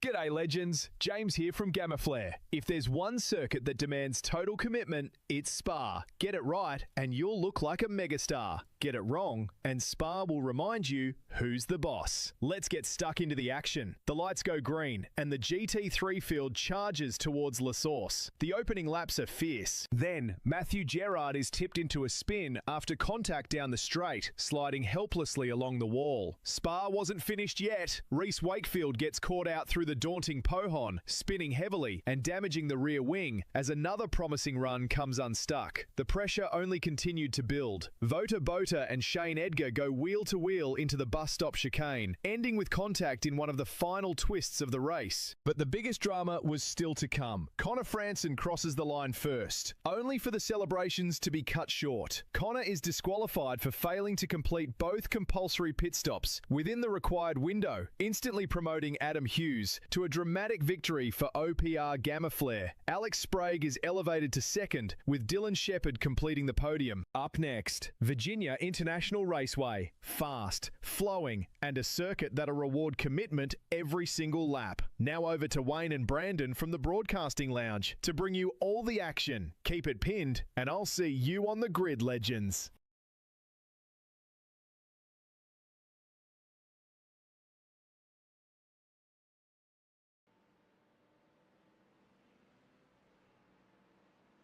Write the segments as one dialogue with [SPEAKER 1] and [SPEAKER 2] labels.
[SPEAKER 1] G'day legends, James here from Gamma Flare. If there's one circuit that demands total commitment, it's Spa. Get it right and you'll look like a megastar. Get it wrong and Spa will remind you who's the boss. Let's get stuck into the action. The lights go green and the GT3 field charges towards La Source. The opening laps are fierce. Then, Matthew Gerard is tipped into a spin after contact down the straight, sliding helplessly along the wall. Spa wasn't finished yet. Reese Wakefield gets caught out through the daunting Pohon, spinning heavily and damaging the rear wing as another promising run comes unstuck. The pressure only continued to build. Vota Bota and Shane Edgar go wheel to wheel into the bus stop chicane, ending with contact in one of the final twists of the race. But the biggest drama was still to come. Connor Franson crosses the line first, only for the celebrations to be cut short. Connor is disqualified for failing to complete both compulsory pit stops within the required window, instantly promoting Adam Hughes to a dramatic victory for OPR Gamma Flare. Alex Sprague is elevated to second, with Dylan Shepherd completing the podium. Up next, Virginia International Raceway. Fast, flowing, and a circuit that'll reward commitment every single lap. Now over to Wayne and Brandon from the Broadcasting Lounge to bring you all the action. Keep it pinned, and I'll see you on the grid, legends.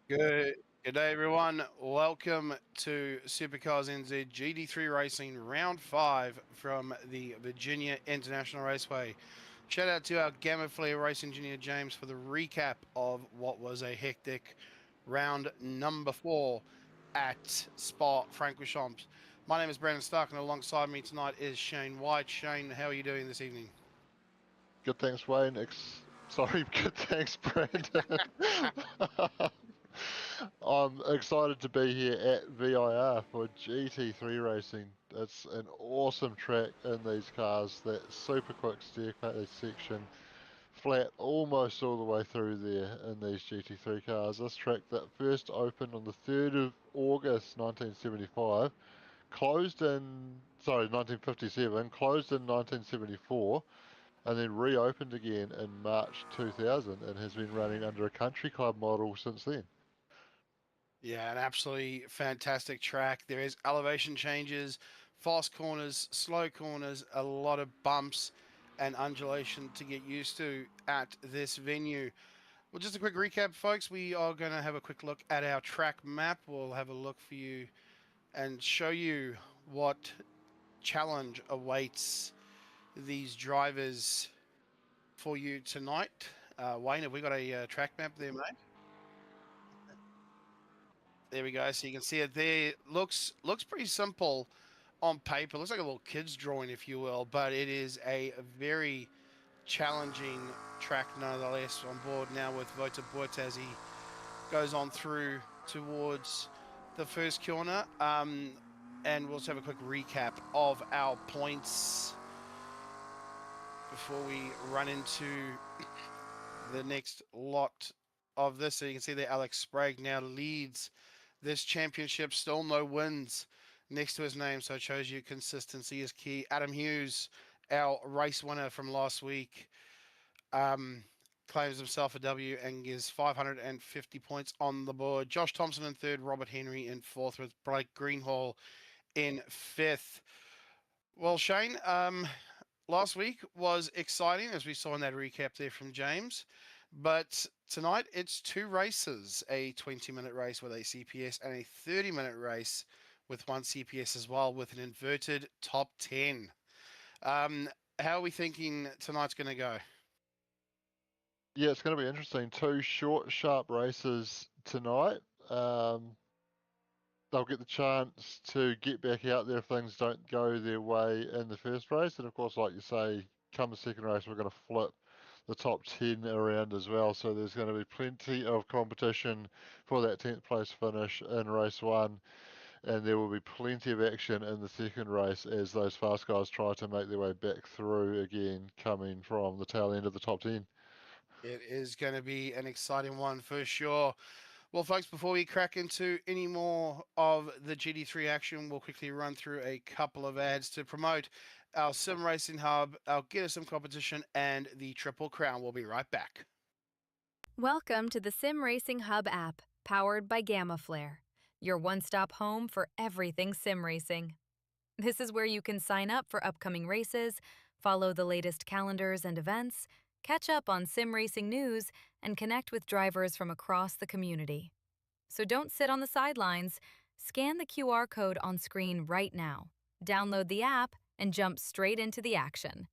[SPEAKER 2] Good day, everyone. Welcome to SuperCars NZ GT3 Racing Round 5 from the Virginia International Raceway. Shout out to our Gamma Flare race engineer James for the recap of what was a hectic round number 4 at Spa-Francorchamps. My name is Brandon Stark, and alongside me tonight is Shane White. Shane, how are you doing this evening?
[SPEAKER 3] Good, thanks, Wayne. Good, thanks, Brandon. I'm excited to be here at VIR for GT3 racing. It's an awesome track in these cars. That super quick staircase section, flat almost all the way through there in these GT3 cars. This track that first opened on the 3rd of August 1975, closed in 1957, closed in 1974. And then reopened again in March 2000 and has been running under a country club model since then.
[SPEAKER 2] Yeah, an absolutely fantastic track. There is elevation changes, fast corners, slow corners, a lot of bumps and undulation to get used to at this venue. Well, just a quick recap, folks. We are going to have a quick look at our track map. We'll have a look for you and show you what challenge awaits these drivers for you tonight. Wayne, have we got a track map there, mate? There we go. So you can see it there. Looks pretty simple on paper. Looks like a little kid's drawing, if you will, but it is a very challenging track nonetheless. On board now with Vota Bota as he goes on through towards the first corner. And we'll just have a quick recap of our points before we run into the next lot of this. So you can see that Alex Sprague now leads this championship. Still no wins next to his name, so it shows you consistency is key. Adam Hughes, our race winner from last week, claims himself a W and gives 550 points on the board. Josh Thompson in 3rd, Robert Henry in 4th, with Blake Greenhall in 5th. Well, Shane, last week was exciting, as we saw in that recap there from James. But tonight, it's 2 races, a 20-minute race with a CPS and a 30-minute race with 1 CPS as well, with an inverted top 10. How are we thinking tonight's going to go?
[SPEAKER 3] Yeah, it's going to be interesting. 2 short, sharp races tonight. They'll get the chance to get back out there if things don't go their way in the first race. And of course, like you say, come the second race, we're going to flip the top 10 around as well. So there's going to be plenty of competition for that 10th place finish in race 1. And there will be plenty of action in the second race as those fast guys try to make their way back through again, coming from the tail end of the top 10.
[SPEAKER 2] It is going to be an exciting one for sure. Well, folks, before we crack into any more of the GT3 action, we'll quickly run through a couple of ads to promote our Sim Racing Hub, our Get a Sim competition, and the Triple Crown. We'll be right back.
[SPEAKER 4] Welcome to the Sim Racing Hub app, powered by Gamma Flare, your one-stop home for everything sim racing. This is where you can sign up for upcoming races, follow the latest calendars and events, catch up on sim racing news, and connect with drivers from across the community. So don't sit on the sidelines. Scan the QR code on screen right now, download the app, and jump straight into the action.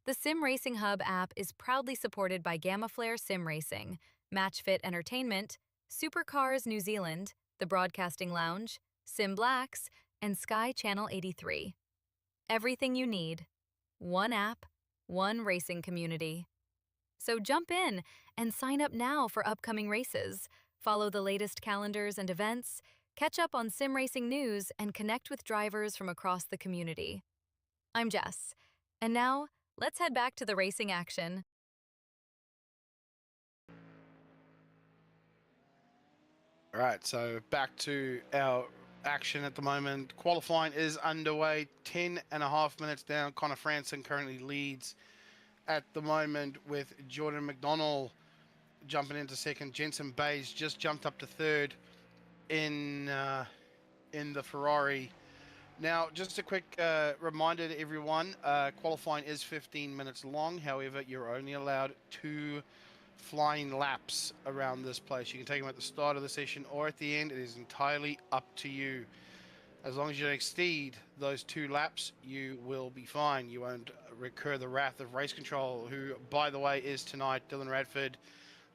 [SPEAKER 4] The Sim Racing Hub app is proudly supported by Gamma Flare Sim Racing, MatchFit Entertainment, SuperCars New Zealand, The Broadcasting Lounge, Sim Blacks, and Sky Channel 83. Everything you need. One app, one racing community. So jump in and sign up now for upcoming races. Follow the latest calendars and events, catch up on sim racing news, and connect with drivers from across the community. I'm Jess, and now let's head back to the racing action.
[SPEAKER 2] All right, so back to our action at the moment. Qualifying is underway, 10.5 minutes down. Connor Franson currently leads at the moment, with Jordan McDonnell jumping into second. Jensen Bays just jumped up to third in the Ferrari. Now, just a quick reminder to everyone, qualifying is 15 minutes long. However, you're only allowed 2 flying laps around this place. You can take them at the start of the session or at the end. It is entirely up to you. As long as you don't exceed those 2 laps, you will be fine. You won't incur the wrath of race control, who, by the way, is tonight Dylan Radford,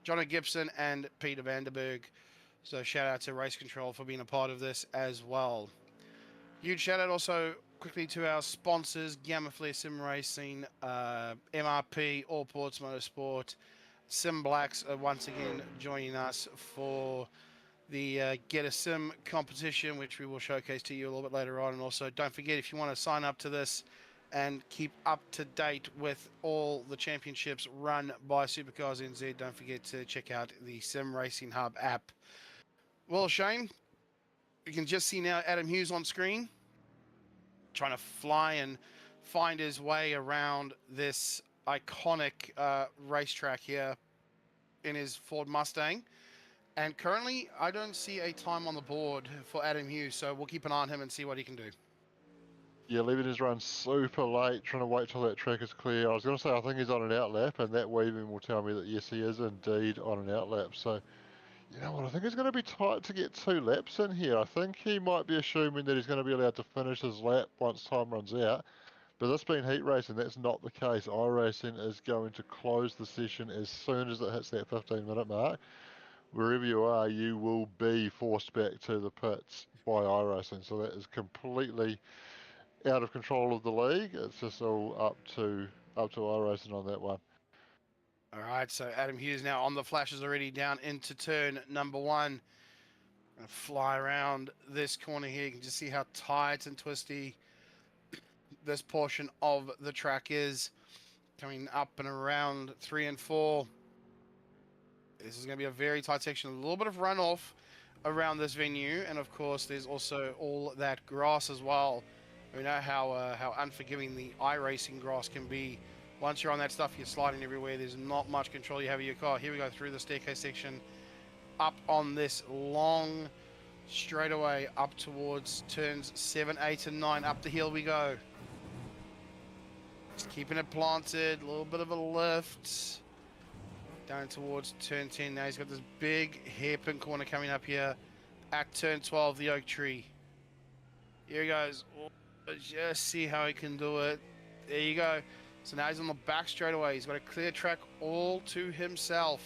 [SPEAKER 2] Johnny Gibson, and Peter Vanderberg. So shout out to race control for being a part of this as well. Huge shout out also quickly to our sponsors, Gamma Flare Sim Racing, MRP, All Ports Motorsport, Sim Blacks are once again joining us for the Get a Sim competition, which we will showcase to you a little bit later on. And also, don't forget, if you want to sign up to this and keep up to date with all the championships run by SuperCars NZ, don't forget to check out the Sim Racing Hub app. Well, Shane, you can just see now Adam Hughes on screen, trying to fly and find his way around this iconic racetrack here in his Ford Mustang. And currently, I don't see a time on the board for Adam Hughes, so we'll keep an eye on him and see what he can do.
[SPEAKER 3] Yeah, leaving his run super late, trying to wait till that track is clear. I was going to say I think he's on an outlap, and that weaving will tell me that yes, he is indeed on an outlap. So, you know what, I think it's going to be tight to get 2 laps in here. I think he might be assuming that he's going to be allowed to finish his lap once time runs out. But this being heat racing, that's not the case. iRacing is going to close the session as soon as it hits that 15-minute mark. Wherever you are, you will be forced back to the pits by iRacing. So that is completely out of control of the league. It's just all up to iRacing on that one.
[SPEAKER 2] All right, so Adam Hughes now on the flashes already down into turn number 1. Gonna fly around this corner here. You can just see how tight and twisty this portion of the track is. Coming up and around 3 and 4. This is going to be a very tight section. A little bit of runoff around this venue, and of course there's also all that grass as well. We know how unforgiving the iRacing grass can be. Once you're on that stuff, you're sliding everywhere. There's not much control you have of your car. Here we go through the staircase section, up on this long straightaway up towards turns 7, 8, and 9. Up the hill we go. Just keeping it planted, a little bit of a lift. Down towards turn 10 now. He's got this big hairpin corner coming up here at turn 12, the oak tree. Here he goes. Oh, just see how he can do it. There you go. So now he's on the back straightaway. He's got a clear track all to himself.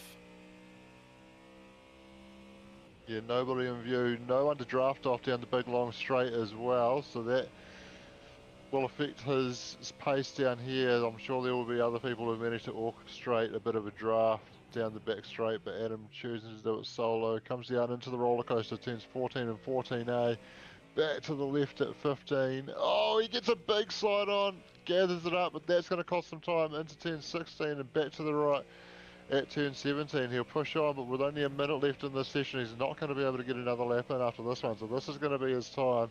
[SPEAKER 3] Yeah, nobody in view. No one to draft off down the big long straight as well. So that will affect his pace down here. I'm sure there will be other people who manage to orchestrate a bit of a draft down the back straight, but Adam chooses to do it solo. Comes down into the roller coaster, turns 14 and 14A. Back to the left at 15. Oh, he gets a big slide on, gathers it up, but that's going to cost some time into turn 16 and back to the right at turn 17. He'll push on, but with only a minute left in this session, he's not going to be able to get another lap in after this one. So this is going to be his time.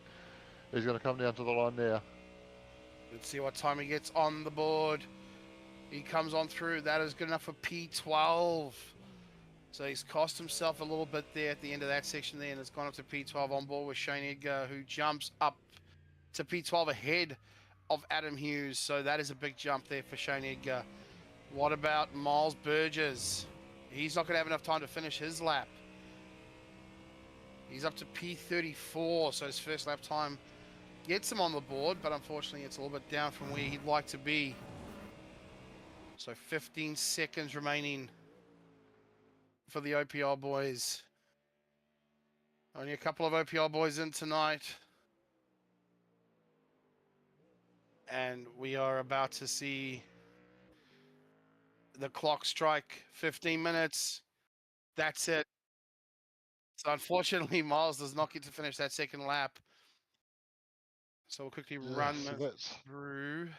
[SPEAKER 3] He's going to come down to the line now.
[SPEAKER 2] Let's see what time he gets on the board. He comes on through. That is good enough for P12. So he's cost himself a little bit there at the end of that section there, and it's gone up to P12 on board with Shane Edgar, who jumps up to P12 ahead of Adam Hughes. So that is a big jump there for Shane Edgar. What about Miles Burgess? He's not going to have enough time to finish his lap. He's up to P34, so his first lap time gets him on the board, but unfortunately it's a little bit down from where he'd like to be. So 15 seconds remaining for the OPR boys. Only a couple of OPR boys in tonight. And we are about to see the clock strike 15 minutes. That's it. So unfortunately, Miles does not get to finish that second lap. So we'll quickly run through.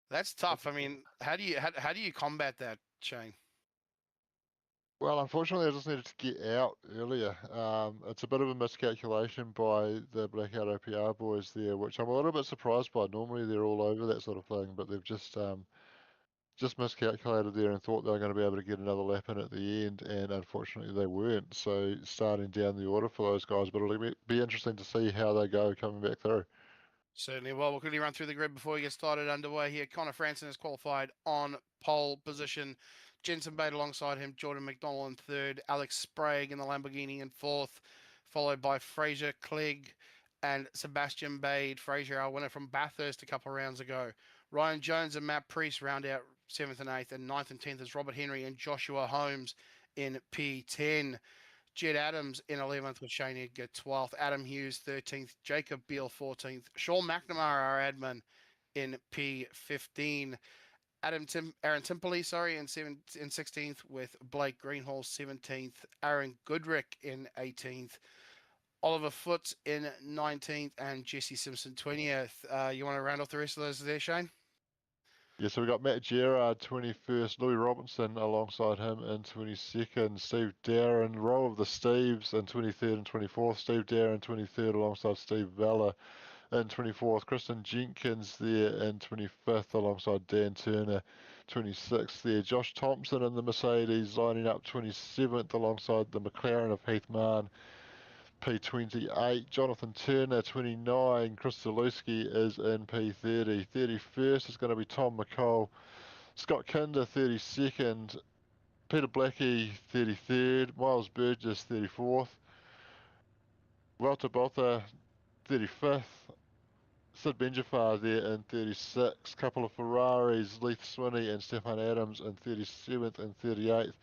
[SPEAKER 2] That's tough. I mean, how do you combat that, Shane?
[SPEAKER 3] Well, unfortunately, I just needed to get out earlier. It's a bit of a miscalculation by the Blackout OPR boys there, which I'm a little bit surprised by. Normally, they're all over that sort of thing, but they've just miscalculated there and thought they were going to be able to get another lap in at the end, and unfortunately, they weren't. So starting down the order for those guys, but it'll be interesting to see how they go coming back through.
[SPEAKER 2] Certainly. Well, we'll quickly run through the grid before we get started underway here. Connor Franson is qualified on pole position. Jensen Bate alongside him. Jordan McDonald in third. Alex Sprague in the Lamborghini in fourth. Followed by Fraser Clegg and Sebastian Bade. Fraser, our winner from Bathurst a couple of rounds ago. Ryan Jones and Matt Priest round out 7th and 8th. And 9th and 10th is Robert Henry and Joshua Holmes in P10. Jed Adams in 11th with Shane Edgar 12th, Adam Hughes 13th, Jacob Beale 14th, Sean McNamara, our admin, in P15, Aaron Timpoli, in 16th with Blake Greenhall 17th, Aaron Goodrick in 18th, Oliver Foote in 19th, and Jesse Simpson 20th. You want to round off the rest of those there, Shane?
[SPEAKER 3] Yeah, so we got Matt Gerard 21st, Louis Robinson alongside him in 22nd, Steve Darren, row of the Steves in 23rd and 24th, Steve Darren 23rd alongside Steve Vella in 24th, Kristen Jenkins there in 25th alongside Dan Turner 26th there, Josh Thompson in the Mercedes lining up 27th alongside the McLaren of Heath Mann. P28, Jonathan Turner 29, Chris Zalewski is in P30, 31st is going to be Tom McCall, Scott Kinder 32nd, Peter Blackie 33rd, Miles Burgess 34th, Walter Botha 35th, Sid Benjafar there in 36th, couple of Ferraris, Leith Swinney and Stefan Adams in 37th and 38th,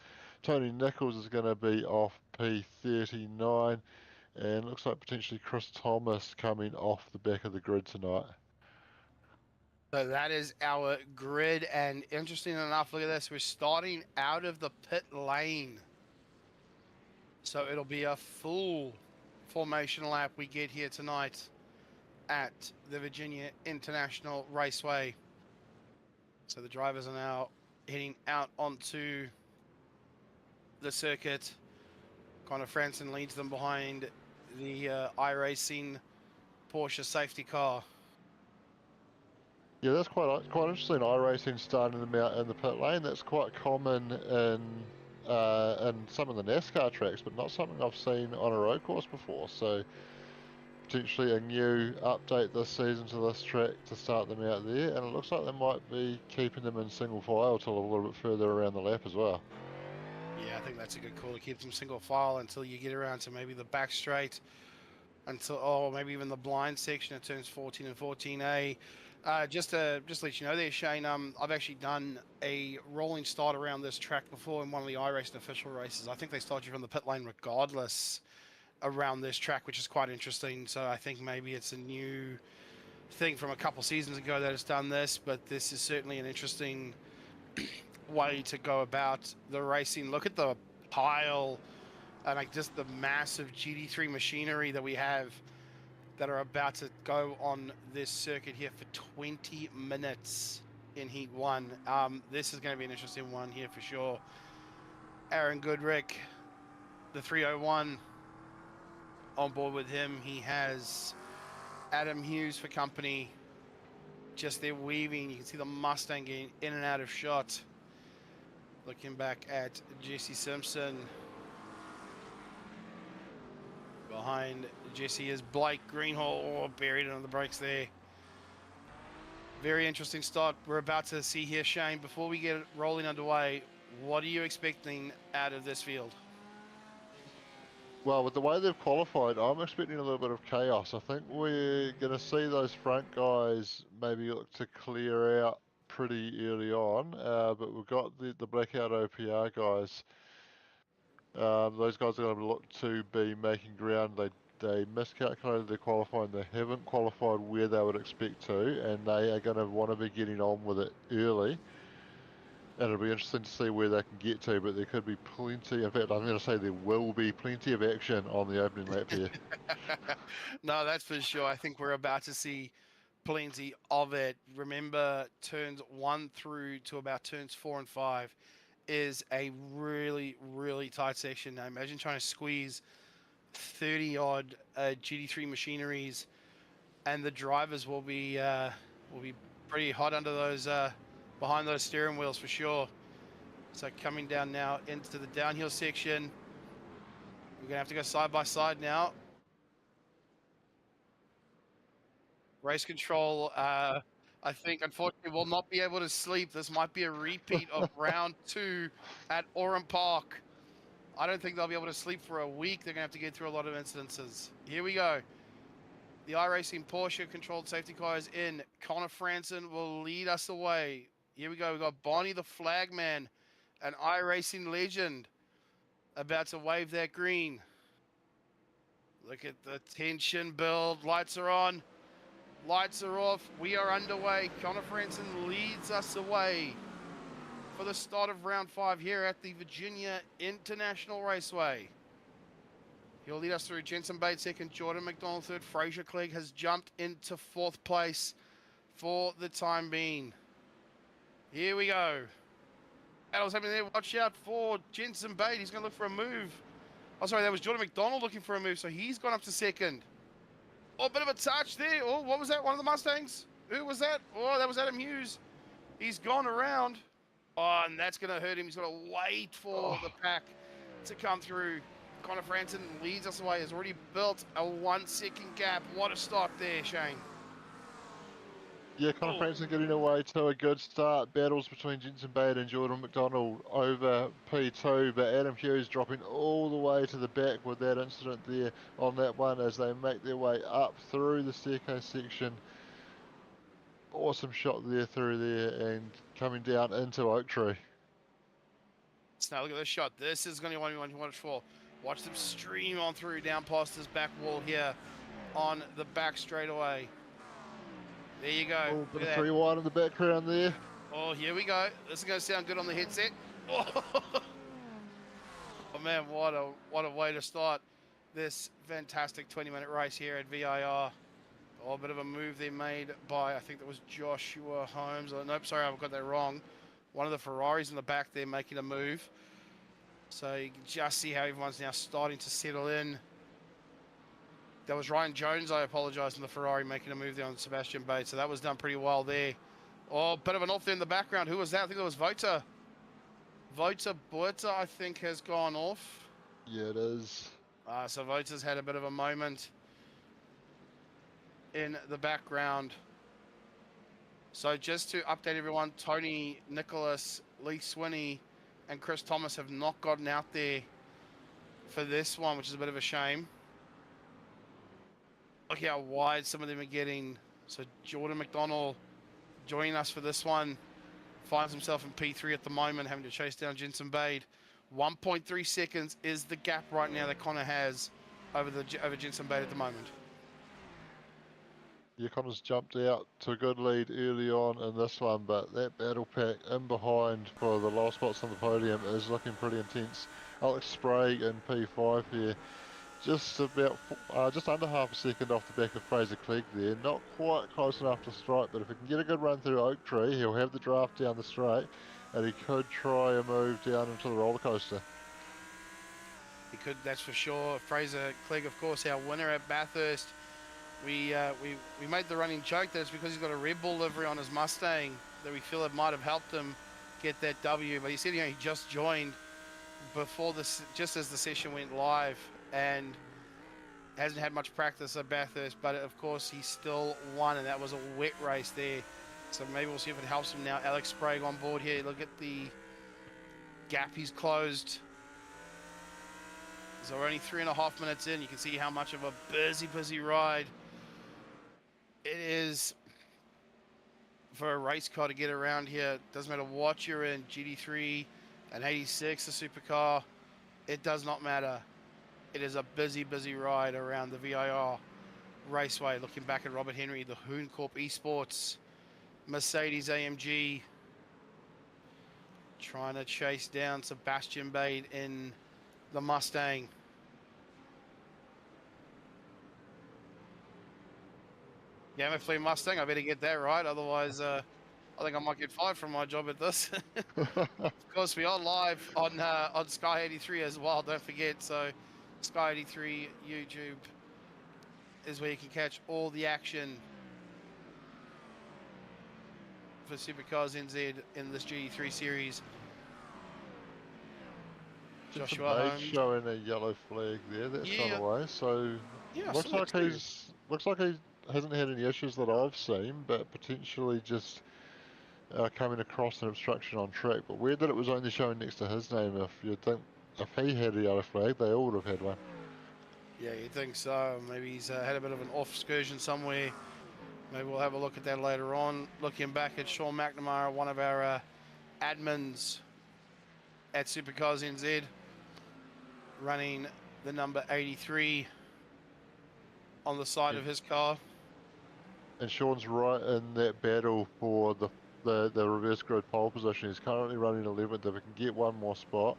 [SPEAKER 3] Tony Nichols is going to be off P39, and looks like potentially Chris Thomas coming off the back of the grid tonight.
[SPEAKER 2] So that is our grid, and interesting enough, look at this. We're starting out of the pit lane. So it'll be a full formation lap we get here tonight at the Virginia International Raceway. So the drivers are now heading out onto the circuit. Connor Franson leads them behind the iRacing Porsche safety car.
[SPEAKER 3] Yeah, that's quite interesting. iRacing starting them out in the pit lane. That's quite common in some of the NASCAR tracks, but not something I've seen on a road course before. So potentially a new update this season to this track to start them out there, and it looks like they might be keeping them in single file till a little bit further around the lap as well.
[SPEAKER 2] Yeah, I think that's a good call to keep them single file until you get around to maybe the back straight, or maybe even the blind section at turns 14 and 14A. Just to let you know there, Shane, I've actually done a rolling start around this track before in one of the iRacing official races. I think they start you from the pit lane regardless around this track, which is quite interesting. So I think maybe it's a new thing from a couple seasons ago that has done this, but this is certainly an interesting way to go about the racing. Look at the pile and like just the massive GT3 machinery that we have that are about to go on this circuit here for 20 minutes in Heat 1. This is going to be an interesting one here for sure. Aaron Goodrick, the 301, on board with him. He has Adam Hughes for company just there weaving. You can see the Mustang getting in and out of shot. Looking back at Jesse Simpson. Behind Jesse is Blake Greenhall, buried under the brakes there. Very interesting start we're about to see here, Shane. Before we get it rolling underway, what are you expecting out of this field?
[SPEAKER 3] Well, with the way they've qualified, I'm expecting a little bit of chaos. I think we're going to see those front guys maybe look to clear out pretty early on, but we've got the Blackout OPR guys. Those guys are going to look to be making ground. They miscalculated their qualifying. They haven't qualified where they would expect to, and they are going to want to be getting on with it early. And it'll be interesting to see where they can get to, but there could be plenty. In fact, I'm going to say there will be plenty of action on the opening lap here.
[SPEAKER 2] No, that's for sure. I think we're about to see plenty of it. Remember, turns 1 through to about turns 4 and 5 is a really, really tight section. Now, imagine trying to squeeze 30-odd GT3 machineries, and the drivers will be pretty hot under those behind those steering wheels for sure. So coming down now into the downhill section, we're gonna have to go side by side now. Race control, I think unfortunately will not be able to sleep. This might be a repeat of round 2 at Oran Park. I don't think they'll be able to sleep for a week. They're gonna have to get through a lot of incidences. Here we go. The iRacing Porsche controlled safety car is in. Connor Franson will lead us away. Here we go. We've got Bonnie the Flagman, an iRacing legend, about to wave that green. Look at the tension build. Lights are on. Lights are off. We are underway. Connor Franson leads us away for the start of round 5 here at the Virginia International Raceway. He'll lead us through. Jensen Bates second, Jordan McDonald third. Fraser Clegg has jumped into 4th place for the time being. Here we go. Battle's happening there. Watch out for Jensen Bates. He's going to look for a move. Oh, sorry, that was Jordan McDonald looking for a move, so he's gone up to 2nd. Oh, a bit of a touch there. Oh, what was that? One of the Mustangs? Who was that? Oh, that was Adam Hughes. He's gone around. Oh, and that's going to hurt him. He's got to wait for the pack to come through. Connor Franson leads us away. Has already built a 1-second gap. What a start there, Shane.
[SPEAKER 3] Yeah, Connor Franson getting away to a good start. Battles between Jensen Bate and Jordan McDonald over P2, but Adam Hughes dropping all the way to the back with that incident there on that one as they make their way up through the staircase section. Awesome shot there through there and coming down into Oak Tree.
[SPEAKER 2] So now look at this shot. This is going to be one you want to watch for. Watch them stream on through down past this back wall here on the back straightaway. There you go.
[SPEAKER 3] Oh, bit of 3-1 in the background there.
[SPEAKER 2] Oh, here we go. This is going to sound good on the headset. Oh, oh man, what a way to start this fantastic 20-minute race here at VIR. Oh, a bit of a move they made by, I think that was Joshua Holmes. Oh, nope, sorry, I've got that wrong. One of the Ferraris in the back there making a move. So you can just see how everyone's now starting to settle in. That was Ryan Jones, I apologise, in the Ferrari making a move there on Sebastian Bates. So that was done pretty well there. Oh, bit of an off there in the background. Who was that? I think that was Vota. Vota Buerta, I think, has gone off.
[SPEAKER 3] Yeah, it is.
[SPEAKER 2] So Vota's had a bit of a moment in the background. So just to update everyone, Tony, Nicholas, Lee Swinney, and Chris Thomas have not gotten out there for this one, which is a bit of a shame. Look how wide some of them are getting. So Jordan McDonald joining us for this one. Finds himself in P3 at the moment, having to chase down Jensen Bade. 1.3 seconds is the gap right now that Connor has over Jensen Bade at the moment.
[SPEAKER 3] Yeah, Connor's jumped out to a good lead early on in this one, but that battle pack in behind for the last spots on the podium is looking pretty intense. Alex Sprague in P5 here. Just about, just under half a second off the back of Fraser Clegg there. Not quite close enough to strike, but if he can get a good run through Oak Tree, he'll have the draft down the straight, and he could try a move down into the roller coaster.
[SPEAKER 2] He could, that's for sure. Fraser Clegg, of course, our winner at Bathurst We made the running joke that it's because he's got a Red Bull livery on his Mustang that we feel it might have helped him get that W. But he said he just joined before this, just as the session went live, and hasn't had much practice at Bathurst. But of course, he still won, and that was a wet race there. So maybe we'll see if it helps him now. Alex Sprague on board here. Look at the gap he's closed. So we're only 3.5 minutes in. You can see how much of a busy ride it is for a race car to get around here. Doesn't matter what you're in, GT3, an 86, a supercar, it does not matter. It is a busy ride around the VIR Raceway. Looking back at Robert Henry, the Hooncorp Esports, Mercedes AMG, trying to chase down Sebastian Bade in the Mustang. Yeah, I'm a Mustang. I better get that right. Otherwise, I think I might get fired from my job at this. Of course, we are live on Sky 83 as well. Don't forget. So, Sky 83 YouTube is where you can catch all the action for SuperCars NZ in this GT3 series. Joshua Holmes
[SPEAKER 3] showing a yellow flag there. That's gone away. So
[SPEAKER 2] yeah,
[SPEAKER 3] looks like he hasn't had any issues that I've seen, but potentially just coming across an obstruction on track. But weird that it was only showing next to his name. If you'd think if he had a yellow flag, they all would have had one.
[SPEAKER 2] Yeah, you'd think so. Maybe he's had a bit of an off excursion somewhere. Maybe we'll have a look at that later on. Looking back at Sean McNamara, one of our admins at SuperCars NZ, running the number 83 on the side of his car.
[SPEAKER 3] And Sean's right in that battle for the reverse grid pole position. He's currently running 11th. If he can get one more spot,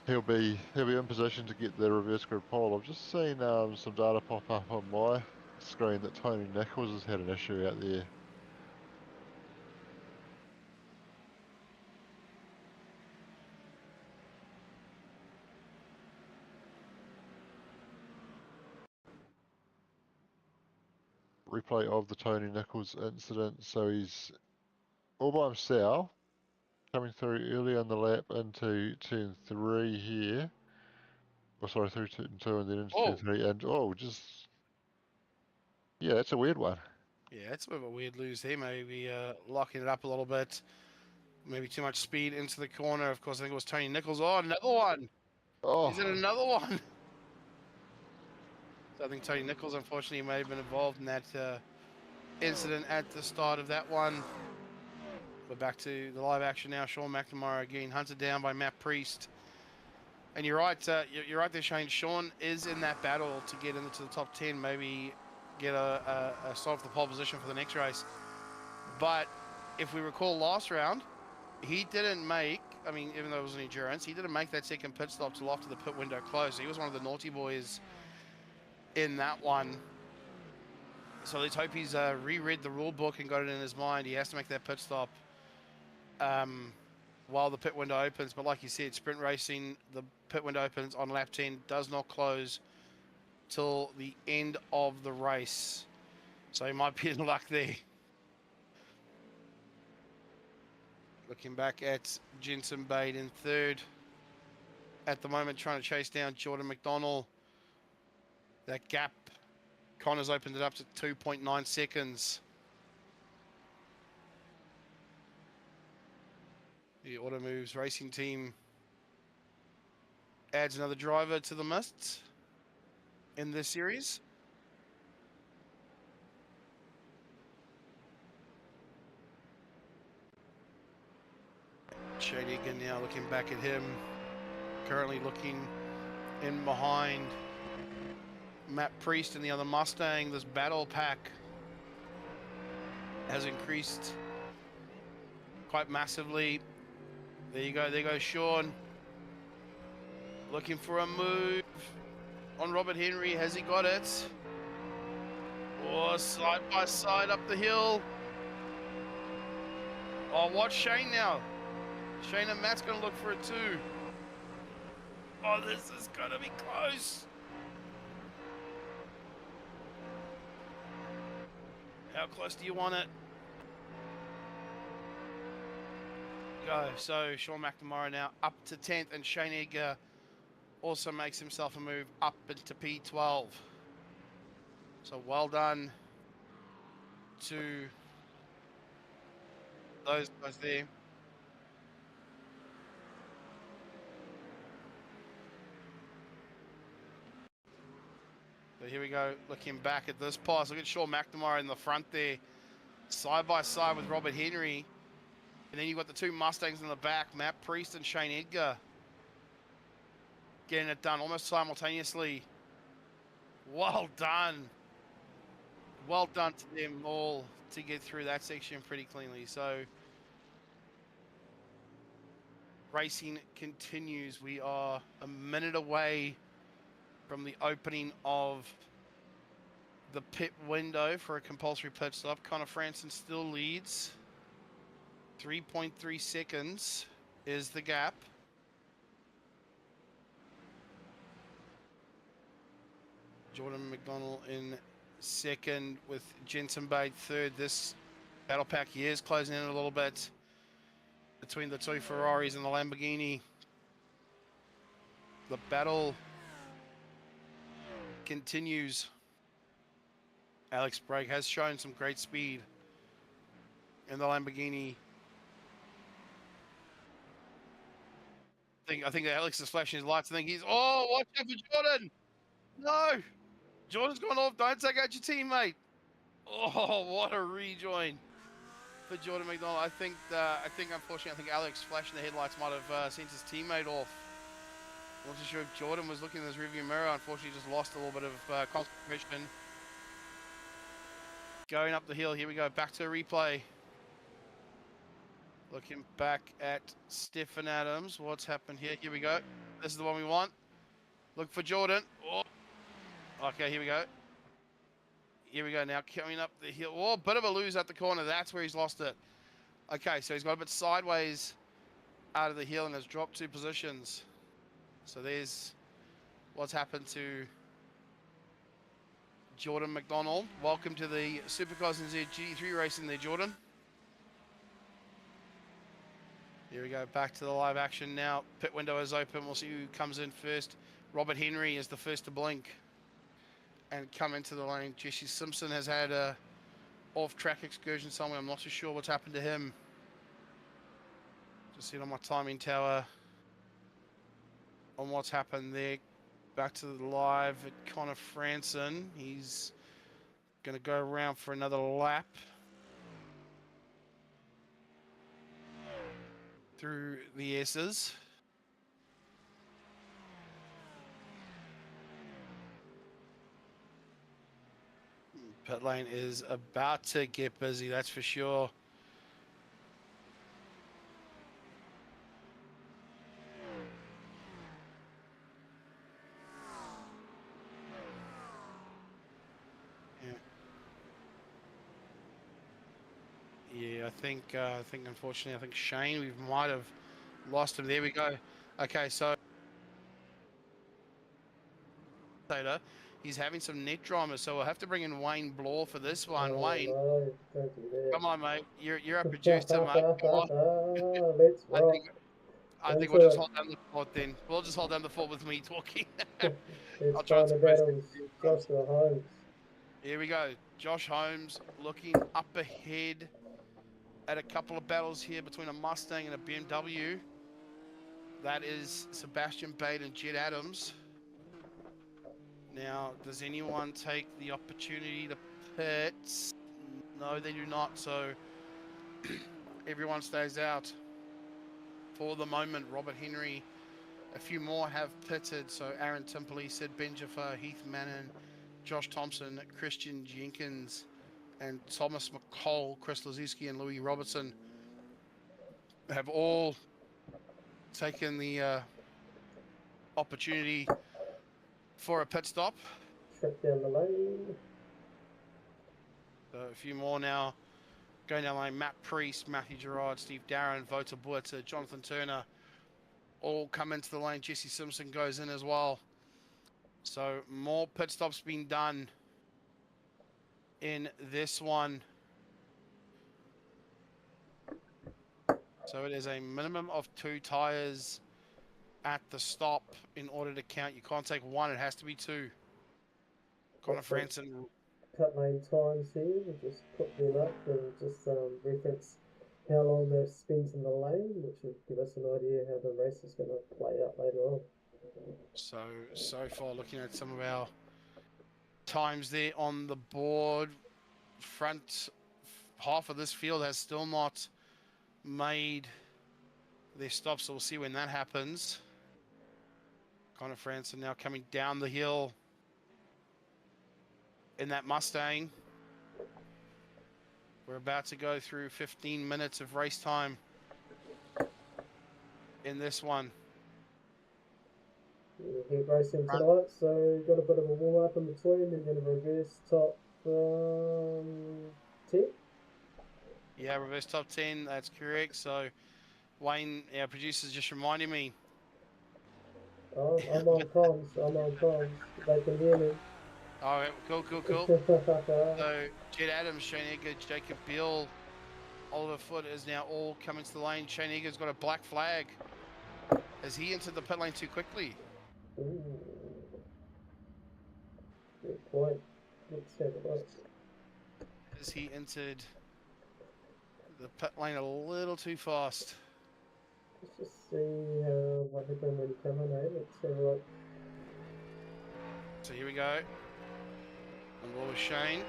[SPEAKER 3] he'll be in position to get the reverse grid pole. I've just seen some data pop up on my screen that Tony Nichols has had an issue out there. Replay of the Tony Nichols incident. So he's all by himself, coming through early on the lap into turn 3 here. Oh, sorry, through turn 2 and then into turn 3. And yeah, that's a weird one.
[SPEAKER 2] Yeah, it's a bit of a weird lose there. Maybe locking it up a little bit. Maybe too much speed into the corner. Of course, I think it was Tony Nichols. Oh, another one.
[SPEAKER 3] Oh.
[SPEAKER 2] Is it another one? So I think Tony Nichols, unfortunately, may have been involved in that incident at the start of that one. We're back to the live action now. Sean McNamara again hunted down by Matt Priest. And you're right there, Shane. Sean is in that battle to get into the top 10, maybe get a start of the pole position for the next race. But if we recall last round, he didn't make, I mean, even though it was an endurance, he didn't make that second pit stop till after the pit window closed. So he was one of the naughty boys in that one. So let's hope he's reread the rule book and got it in his mind. He has to make that pit stop while the pit window opens. But like you said, sprint racing, the pit window opens on lap 10, does not close till the end of the race. So he might be in luck there. Looking back at Jensen Bade in third. At the moment, trying to chase down Jordan McDonnell. That gap, Connor's opened it up to 2.9 seconds. The Automoves racing team adds another driver to the mist in this series. Shady again now, looking back at him. Currently looking in behind Matt Priest and the other Mustang. This battle pack has increased quite massively. There you go, there goes Sean. Looking for a move on Robert Henry. Has he got it? Oh, side by side up the hill. Oh, watch Shane now. Shane and Matt's going to look for it too. Oh, this is going to be close. How close do you want it? Go. So Sean McNamara now up to 10th, and Shane Edgar also makes himself a move up into P12. So well done to those guys there. So here we go, looking back at this pass. Look at Sean McNamara in the front there, side by side with Robert Henry. And then you've got the two Mustangs in the back, Matt Priest and Shane Edgar, getting it done almost simultaneously. Well done. Well done to them all to get through that section pretty cleanly. So racing continues. We are a minute away from the opening of the pit window for a compulsory pit stop. Connor Franson still leads. 3.3 seconds is the gap. Jordan McDonald in second with Jensen Bate third. This battle pack here is closing in a little bit between the two Ferraris and the Lamborghini. The battle continues. Alex Bragg has shown some great speed in the Lamborghini. I think Alex is flashing his lights. I think he's, oh, watch out for Jordan. No, Jordan's gone off. Don't take out your teammate. Oh, what a rejoin for Jordan McDonald. I think unfortunately, Alex flashing the headlights might have sent his teammate off. I'm not sure if Jordan was looking in his rearview mirror. Unfortunately, just lost a little bit of concentration. Going up the hill, here we go, back to a replay. Looking back at Stefan Adams, what's happened here? Here we go. This is the one we want. Look for Jordan. Oh. Okay, here we go. Here we go now, coming up the hill. Oh, bit of a lose at the corner. That's where he's lost it. Okay, so he's got a bit sideways out of the hill and has dropped 2 positions. So there's what's happened to Jordan McDonald. Welcome to the SuperCars NZ GT3 racing there, Jordan. Here we go, back to the live action now. Pit window is open. We'll see who comes in first. Robert Henry is the first to blink and come into the lane. Jesse Simpson has had a off-track excursion somewhere. I'm not too sure what's happened to him. Just see it on my timing tower on what's happened there. Back to the live at Connor Franson. He's going to go around for another lap through the S's. Pit lane is about to get busy, that's for sure. Yeah, I think unfortunately, Shane, we might have lost him. There we go. Okay, so he's having some net drama, so we'll have to bring in Wayne Bloor for this one. Wayne,
[SPEAKER 5] no, don't do that.
[SPEAKER 2] come on, mate. You're our producer, mate. Come on.
[SPEAKER 5] Let's rock.
[SPEAKER 2] I think we'll just hold down the fort then. We'll just hold down the fort with me talking.
[SPEAKER 5] It's trying to battle Joshua Holmes.
[SPEAKER 2] Here we go. Josh Holmes looking up ahead at a couple of battles here between a Mustang and a BMW. That is Sebastian Bate and Jed Adams. Now, does anyone take the opportunity to pit? No, they do not. So everyone stays out for the moment. Robert Henry, a few more have pitted. So Aaron Timperley, Sid Benjafer, Heath Mannon, Josh Thompson, Christian Jenkins, and Thomas McCall, Chris Lazinski, and Louis Robertson have all taken the opportunity for a pit stop.
[SPEAKER 5] Trip down the lane.
[SPEAKER 2] So a few more now going down the lane. Matt Priest, Matthew Gerard, Steve Darren, Vota Buerta, Jonathan Turner all come into the lane. Jesse Simpson goes in as well. So more pit stops being done in this one. So it is a minimum of 2 tyres at the stop in order to count. You can't take 1, it has to be 2. Connor Franson.
[SPEAKER 5] Cut lane times here, we just put them up and just reference how long they've spent in the lane, which will give us an idea how the race is going to play out later on.
[SPEAKER 2] So far looking at some of our times there on the board, front half of this field has still not made their stop, so we'll see when that happens. Connor Franson now coming down the hill in that Mustang. We're about to go through 15 minutes of race time in this one.
[SPEAKER 5] Yeah, heat racing tonight, so got a bit of a warm up in between, then going to reverse top 10.
[SPEAKER 2] Yeah, reverse top 10, that's correct. So Wayne, our producer's just reminding me.
[SPEAKER 5] Oh, I'm on comms, they can hear me.
[SPEAKER 2] All right, cool. So Jed Adams, Shane Edgar, Jacob Beale, Oliver Foote is now all coming to the lane. Shane Edgar's got a black flag. Has he entered the pit lane too quickly?
[SPEAKER 5] Ooh. Good point. Let's have a look.
[SPEAKER 2] Has he entered the pit lane a little too fast?
[SPEAKER 5] Let's just see what happened when he came in, eh? Let's have a look.
[SPEAKER 2] So here we go. On board with Shane.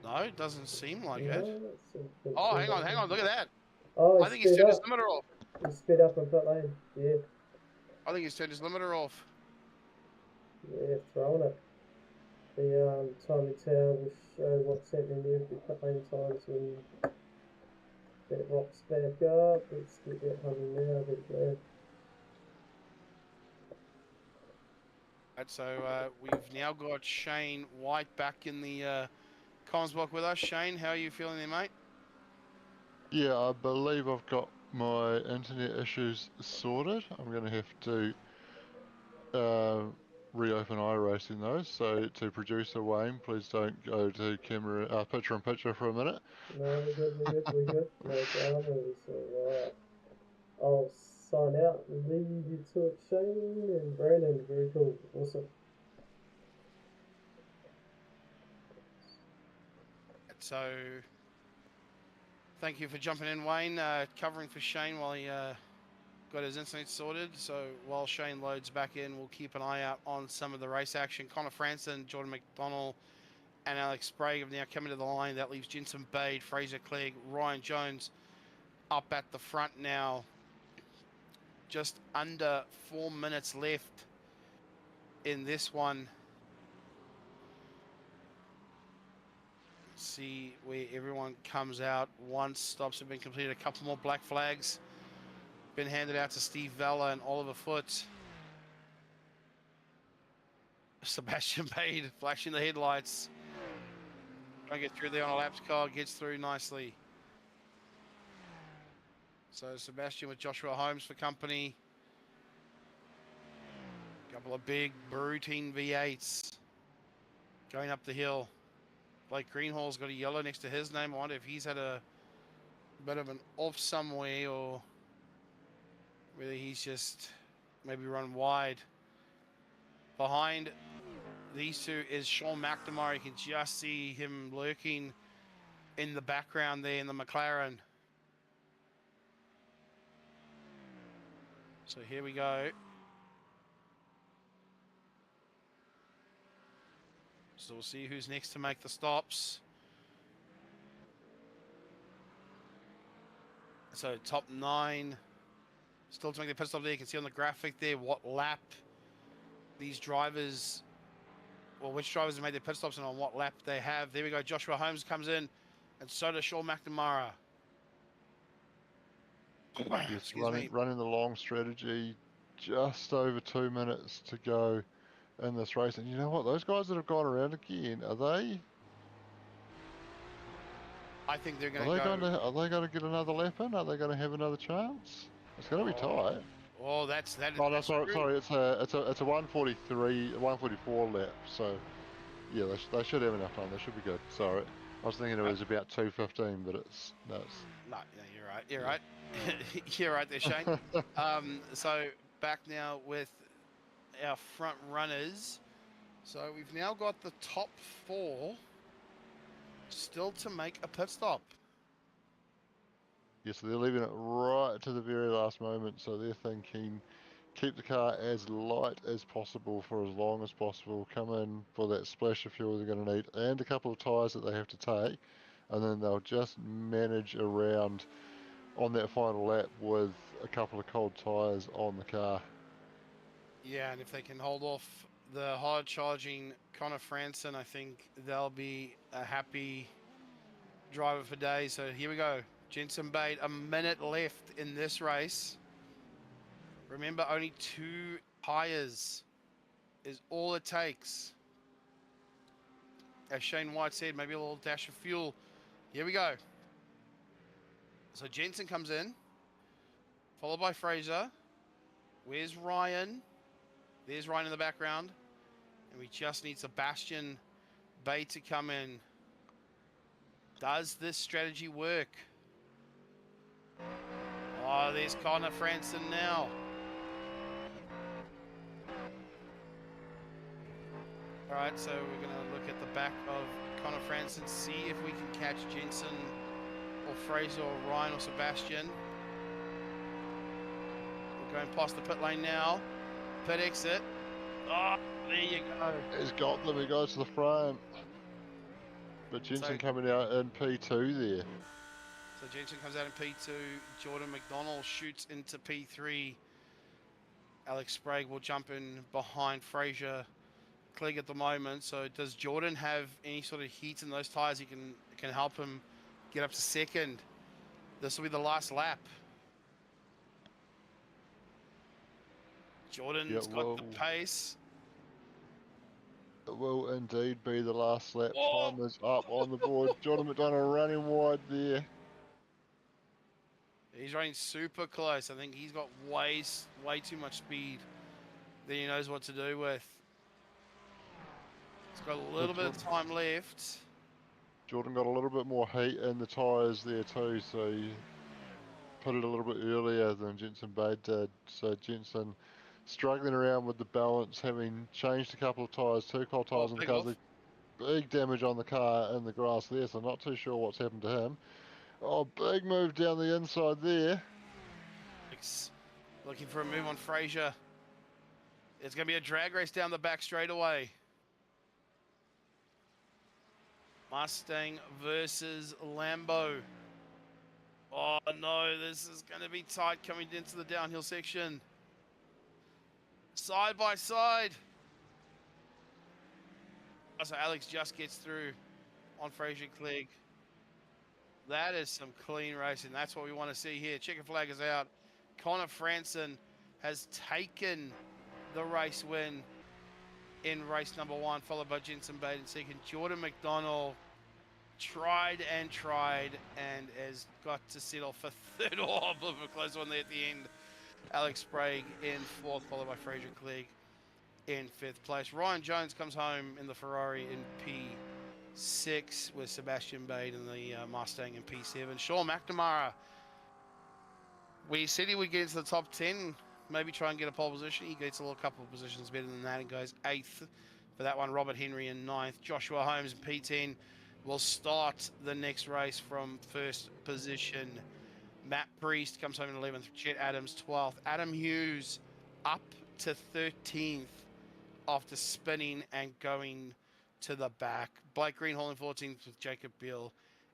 [SPEAKER 2] No, it doesn't seem like it. Oh, hang on, look at that.
[SPEAKER 5] Oh,
[SPEAKER 2] I think he's turned his limiter off.
[SPEAKER 5] He sped up in pit lane, yeah.
[SPEAKER 2] I think he's turned his limiter off.
[SPEAKER 5] Yeah, throwing it. The timing tower will show what's happening there with the pit lane times when that rocks back up. Let's get that humming now, be glad.
[SPEAKER 2] Right, so we've now got Shane White back in the comms block with us. Shane, how are you feeling there, mate?
[SPEAKER 3] Yeah, I believe I've got my internet issues sorted. I'm going to have to reopen iRacing though. So to producer Wayne, please don't go to camera picture for a minute.
[SPEAKER 5] No, we're good. No dramas. Alright. I'll sign out and leave you to it, Shane and Brandon. Very cool. Awesome.
[SPEAKER 2] So, thank you for jumping in, Wayne. Covering for Shane while he got his internet sorted. So while Shane loads back in, we'll keep an eye out on some of the race action. Connor Franson, Jordan McDonald, and Alex Sprague have now come into the line. That leaves Jensen Bade, Fraser Clegg, Ryan Jones up at the front now. Just under 4 minutes left in this one. See where everyone comes out once stops have been completed. A couple more black flags been handed out to Steve Vella and Oliver Foote. Sebastian Bade flashing the headlights. Trying to get through there on a laps car, gets through nicely. So Sebastian with Joshua Holmes for company. Couple of big routine V8s going up the hill. Blake Greenhall's got a yellow next to his name. I wonder if he's had a bit of an off somewhere or whether he's just maybe run wide. Behind these two is Sean McNamara. You can just see him lurking in the background there in the McLaren. So here we go. So we'll see who's next to make the stops. So top 9 still to make the pit stop there. You can see on the graphic there what lap these drivers, or which drivers have made their pit stops and on what lap they have. There we go. Joshua Holmes comes in, and so does Sean McNamara.
[SPEAKER 3] Yes, running the long strategy, just over 2 minutes to go in this race. And you know what? Those guys that have gone around again, are they?
[SPEAKER 2] I think they're going to go.
[SPEAKER 3] Are they going to get another lap in? Are they going to have another chance? It's going to be tight.
[SPEAKER 2] Oh, that.
[SPEAKER 3] Oh no, sorry. It's a 143, 144 lap. So. Yeah, they should have enough time. They should be good. Sorry, I was thinking it was about 2:15, but it's no.
[SPEAKER 2] No, you're right. You're right. You're right there, Shane. So back now with our front runners. So we've now got the top 4 still to make a pit stop.
[SPEAKER 3] Yeah, so they're leaving it right to the very last moment. So they're thinking, keep the car as light as possible for as long as possible. Come in for that splash of fuel they're going to need, and a couple of tyres that they have to take, and then they'll just manage around on that final lap with a couple of cold tyres on the car.
[SPEAKER 2] Yeah, and if they can hold off the hard charging Connor Franson, I think they'll be a happy driver for days. So here we go. Jensen Bate, a minute left in this race. Remember, only 2 tyres is all it takes. As Shane White said, maybe a little dash of fuel. Here we go. So Jensen comes in, followed by Fraser. Where's Ryan? There's Ryan in the background. And we just need Sebastian Bay to come in. Does this strategy work? Oh, there's Connor Franson now. All right, so we're going to look at the back of Connor Franson, see if we can catch Jensen or Fraser or Ryan or Sebastian. We're going past the pit lane now. Pit exit. Oh, there you go.
[SPEAKER 3] He's got them. He goes to the front. But Jensen coming out in P2 there.
[SPEAKER 2] So Jensen comes out in P2. Jordan McDonald shoots into P3. Alex Sprague will jump in behind Fraser Clegg at the moment. So does Jordan have any sort of heat in those tyres? He can help him get up to second. This will be the last lap. Jordan's got the pace.
[SPEAKER 3] It will indeed be the last lap.
[SPEAKER 2] Whoa!
[SPEAKER 3] Time is up on the board. Jordan McDonald running wide there.
[SPEAKER 2] He's running super close. I think he's got way too much speed that he knows what to do with. He's got a little bit of time left.
[SPEAKER 3] Jordan got a little bit more heat in the tyres there too, so he put it a little bit earlier than Jensen Bade did. So Jensen struggling around with the balance, having changed a couple of tyres, 2 cold tyres on the car. Big damage on the car in the grass there, so not too sure what's happened to him. Oh, big move down the inside there.
[SPEAKER 2] Looking for a move on Fraser. It's going to be a drag race down the back straightaway. Mustang versus Lambo. Oh no, this is going to be tight coming into the downhill section. Side by side. So Alex just gets through on Fraser Clegg. That is some clean racing. That's what we want to see here. Checker flag is out. Connor Franson has taken the race win in race number 1, followed by Jensen Bate in second. Jordan McDonald tried and has got to settle for third. Oh, a bit of a close one there at the end. Alex Sprague in 4th, followed by Fraser Clegg in 5th place. Ryan Jones comes home in the Ferrari in P6 with Sebastian Bate in the Mustang in P7. Sean McNamara, we said he would get into the top 10, maybe try and get a pole position. He gets a little couple of positions better than that and goes 8th for that one. Robert Henry in 9th. Joshua Holmes in P10 will start the next race from 1st position. Matt Priest comes home in 11th. Chet Adams 12th. Adam Hughes up to 13th after spinning and going to the back. Blake Greenhall in 14th with Jacob Beal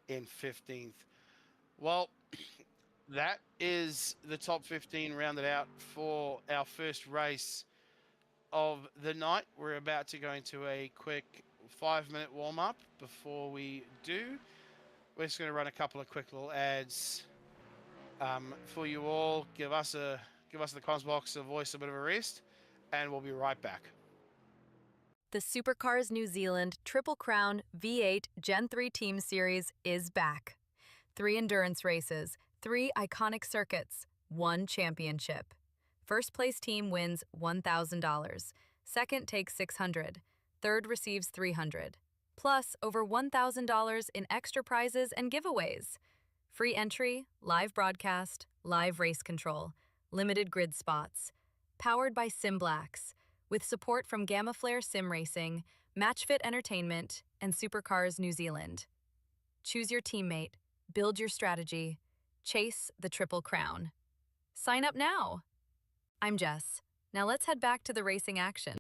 [SPEAKER 2] in 15th. Well, that is the top 15 rounded out for our first race of the night. We're about to go into a quick 5-minute warm-up. Before we do, we're just going to run a couple of quick little ads for you all. Give us the comms box, a voice, a bit of a rest, and we'll be right back.
[SPEAKER 4] The SuperCars New Zealand Triple Crown V8 Gen 3 Team Series is back. 3 endurance races, 3 iconic circuits, 1 championship. First place team wins $1,000. Second takes $600. third receives $300, plus over $1,000 in extra prizes and giveaways. Free entry, live broadcast, live race control, limited grid spots. Powered by SimBlacks, with support from GammaFlare Sim Racing, MatchFit Entertainment, and SuperCars New Zealand. Choose your teammate, build your strategy, chase the Triple Crown. Sign up now! I'm Jess. Now let's head back to the racing action.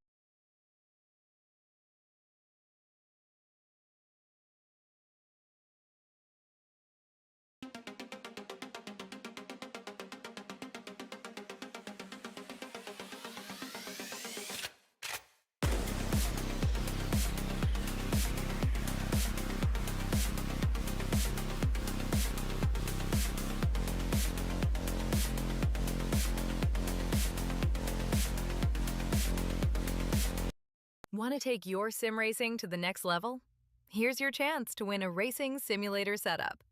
[SPEAKER 4] Want to take your sim racing to the next level? Here's your chance to win a racing simulator setup.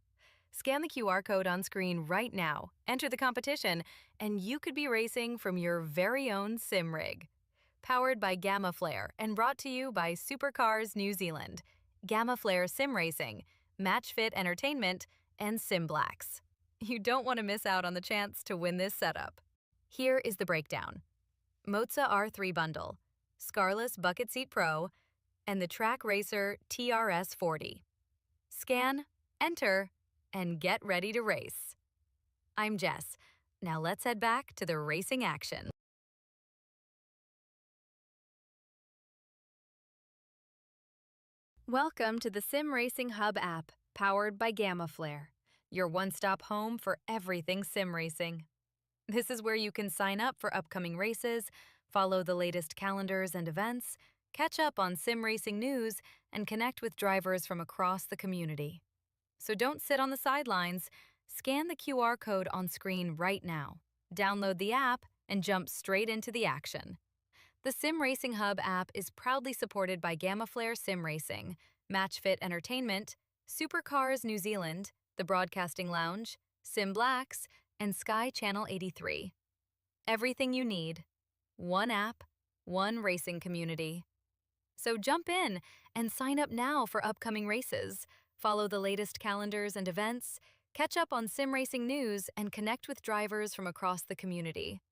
[SPEAKER 4] Scan the QR code on screen right now, enter the competition, and you could be racing from your very own sim rig. Powered by GammaFlare and brought to you by SuperCars New Zealand, GammaFlare Sim Racing, MatchFit Entertainment, and SimBlacks. You don't want to miss out on the chance to win this setup. Here is the breakdown. Moza R3 bundle, Scarless Bucket Seat Pro, and the Track Racer TRS 40. Scan, enter, and get ready to race. I'm Jess. Now let's head back to the racing action. Welcome to the Sim Racing Hub app, powered by GammaFlare, your one-stop home for everything sim racing. This is where you can sign up for upcoming races, follow the latest calendars and events, catch up on sim racing news, and connect with drivers from across the community. So don't sit on the sidelines. Scan the QR code on screen right now, download the app, and jump straight into the action. The Sim Racing Hub app is proudly supported by GammaFlare Sim Racing, MatchFit Entertainment, SuperCars New Zealand, The Broadcasting Lounge, SimBlacks, and Sky Channel 83. Everything you need. One app, one racing community. So jump in and sign up now for upcoming races, follow the latest calendars and events, catch up on sim racing news, and connect with drivers from across the community.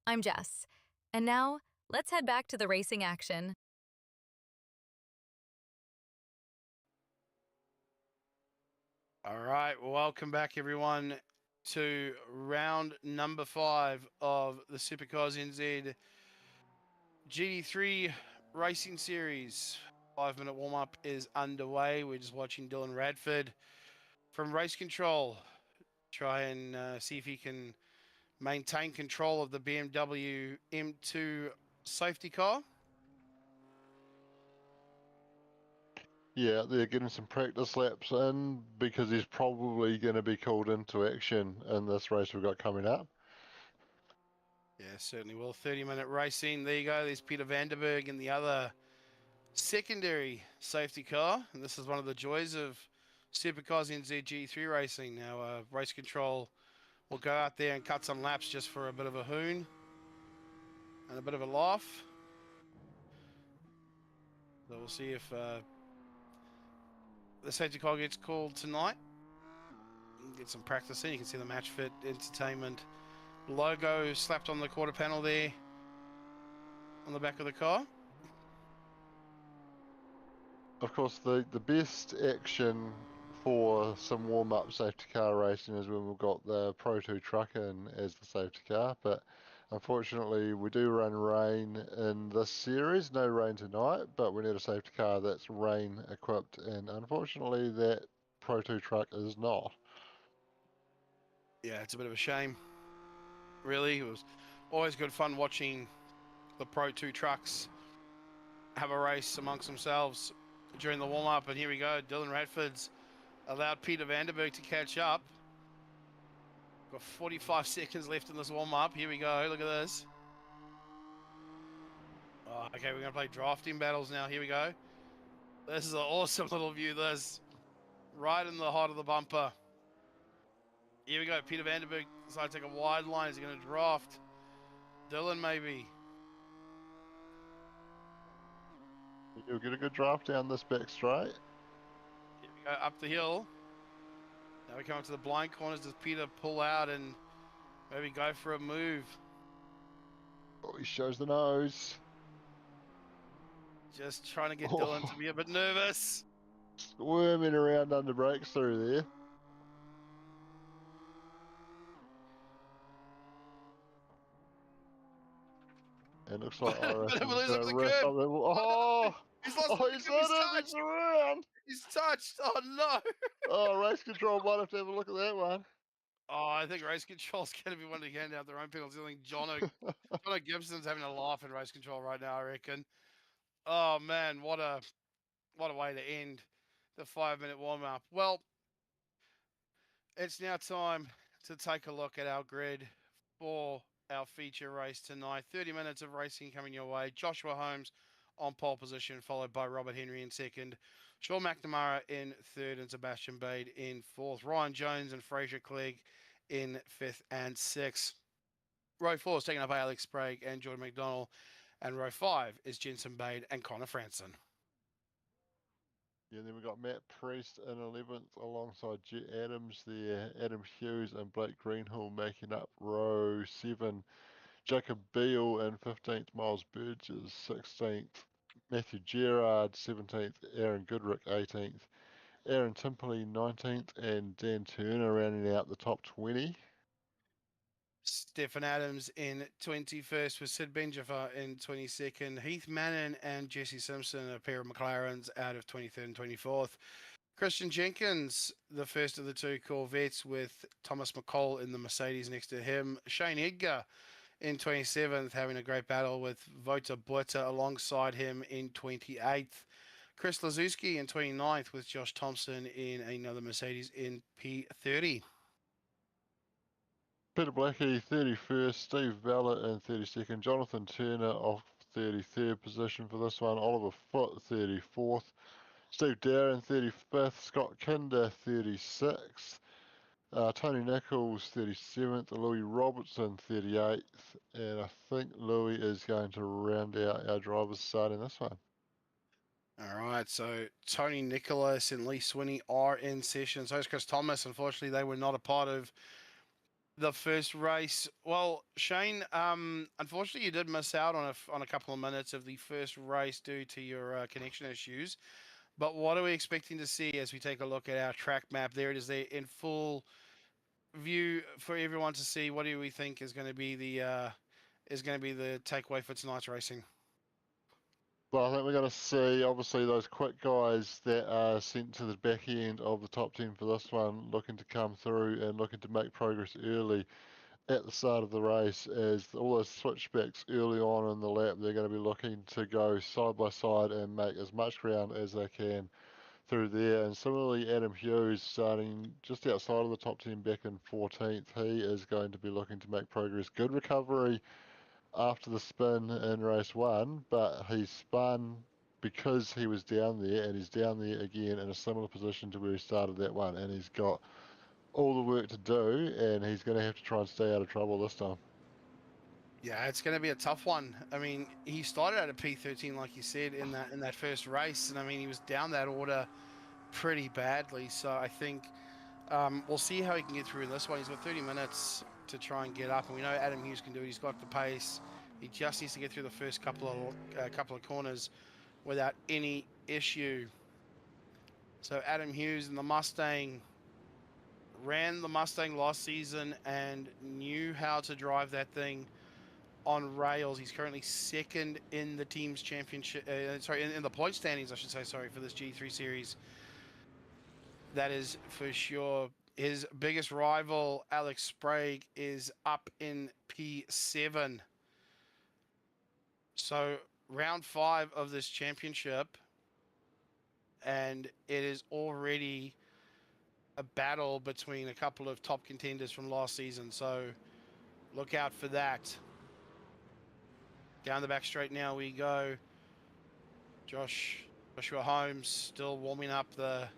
[SPEAKER 4] I'm Jess, and now let's head back to the racing action.
[SPEAKER 2] All right, welcome back everyone to round number 5 of the SuperCars NZ GT3 Racing Series. 5-minute warm-up is underway. We're just watching Dylan Radford from race control try and see if he can maintain control of the BMW M2 safety car.
[SPEAKER 3] Yeah, they're getting some practice laps in because he's probably going to be called into action in this race we've got coming up.
[SPEAKER 2] Yeah, certainly will. 30-minute racing. There you go. There's Peter Vanderberg in the other secondary safety car. And this is one of the joys of SuperCars NZ GT3 racing. Now, race control will go out there and cut some laps just for a bit of a hoon and a bit of a laugh. So we'll see if the safety car gets called tonight. Get some practice in. You can see the MatchFit Entertainment logo slapped on the quarter panel there on the back of the car.
[SPEAKER 3] Of course, the best action for some warm-up safety car racing is when we've got the Pro 2 truck in as the safety car, but unfortunately we do run rain in this series. No rain tonight, but we need a safety car that's rain equipped, and unfortunately that Pro 2 truck is not.
[SPEAKER 2] Yeah, it's a bit of a shame. Really, it was always good fun watching the Pro 2 trucks have a race amongst themselves during the warm-up. And here we go, Dylan Radford's allowed Peter Vanderberg to catch up. Got 45 seconds left in this warm-up. Here we go, look at this. Oh, okay, we're gonna play drafting battles now. Here we go. This is an awesome little view, this. Right in the heart of the bumper. Here we go, Peter Vanderberg decides to take a wide line. Is he gonna draft Dylan maybe?
[SPEAKER 3] You'll get a good draft down this back straight.
[SPEAKER 2] Here we go up the hill. Now we come up to the blind corners. Does Peter pull out and maybe go for a move?
[SPEAKER 3] Oh, he shows the nose.
[SPEAKER 2] Just trying to get Dylan to be a bit nervous.
[SPEAKER 3] Squirming around under brakes through there. It looks like Ira is
[SPEAKER 2] Look
[SPEAKER 3] going
[SPEAKER 2] at
[SPEAKER 3] to
[SPEAKER 2] the
[SPEAKER 3] wrap
[SPEAKER 2] curb.
[SPEAKER 3] up the... Oh!
[SPEAKER 2] He's lost
[SPEAKER 3] Oh, he's
[SPEAKER 2] touched.
[SPEAKER 3] around!
[SPEAKER 2] He's touched. Oh no.
[SPEAKER 3] Oh, race control might have to have a look at that one.
[SPEAKER 2] Oh, I think race control's going to be one to hand out their own penalties. I think Jono Gibson's having a laugh in race control right now, I reckon. Oh man, what a way to end the 5-minute warm up. Well, it's now time to take a look at our grid for our feature race tonight. 30 minutes of racing coming your way. Joshua Holmes on pole position, followed by Robert Henry in second. Sean McNamara in third and Sebastian Bade in fourth. Ryan Jones and Fraser Clegg in fifth and sixth. Row 4 is taken up by Alex Sprague and Jordan McDonald. And row 5 is Jensen Bade and Connor Franson.
[SPEAKER 3] Yeah, then we got Matt Priest in 11th alongside Jet Adams there. Adam Hughes and Blake Greenhill making up row 7. Jacob Beale in 15th, Miles Burgess 16th, Matthew Gerard 17th, Aaron Goodrick 18th, Aaron Timperley 19th, and Dan Turner rounding out the top 20.
[SPEAKER 2] Stefan Adams in 21st with Sid Benjafer in 22nd. Heath Mannon and Jesse Simpson, a pair of McLarens, out of 23rd and 24th. Christian Jenkins, the first of the two Corvettes, with Thomas McCall in the Mercedes next to him. Shane Edgar in 27th, having a great battle with Vota Buerta alongside him in 28th. Chris Lazuski in 29th with Josh Thompson in another Mercedes in P30.
[SPEAKER 3] Peter Blackie 31st, Steve Ballard in 32nd, Jonathan Turner off 33rd position for this one, Oliver Foote 34th, Steve Darren 35th, Scott Kinder 36th, Tony Nichols 37th, Louis Robertson 38th, and I think Louis is going to round out our drivers starting this one.
[SPEAKER 2] All right, so Tony Nicholas and Lee Swinney are in session. So is Chris Thomas. Unfortunately, they were not a part of the first race. Well, Shane, unfortunately, you did miss out on a couple of minutes of the first race due to your connection issues. But what are we expecting to see as we take a look at our track map? There it is there in full view for everyone to see. What do we think is going to be the takeaway for tonight's racing?
[SPEAKER 3] Well, I think we're going to see, obviously, those quick guys that are sent to the back end of the top 10 for this one, looking to come through and looking to make progress early at the start of the race. As all those switchbacks early on in the lap, they're going to be looking to go side by side and make as much ground as they can through there. And similarly, Adam Hughes starting just outside of the top 10 back in 14th. He is going to be looking to make progress. Good recovery after the spin in race 1, but he spun because he was down there, and he's down there again in a similar position to where he started that one, and he's got all the work to do, and he's going to have to try and stay out of trouble this time.
[SPEAKER 2] Yeah, it's going to be a tough one. I mean, he started out at P13, like you said, in that first race, and I mean, he was down that order pretty badly. So I think we'll see how he can get through in this one. He's got 30 minutes to try and get up, and we know Adam Hughes can do it. He's got the pace. He just needs to get through the first couple of corners without any issue. So Adam Hughes in the Mustang ran the Mustang last season and knew how to drive that thing on rails. He's currently second in the team's championship, in the point standings, I should say, for this G3 series. That is for sure. His biggest rival, Alex Sprague, is up in P7. So round 5 of this championship, and it is already a battle between a couple of top contenders from last season. So look out for that. Down the back straight now we go. Joshua Holmes still warming up the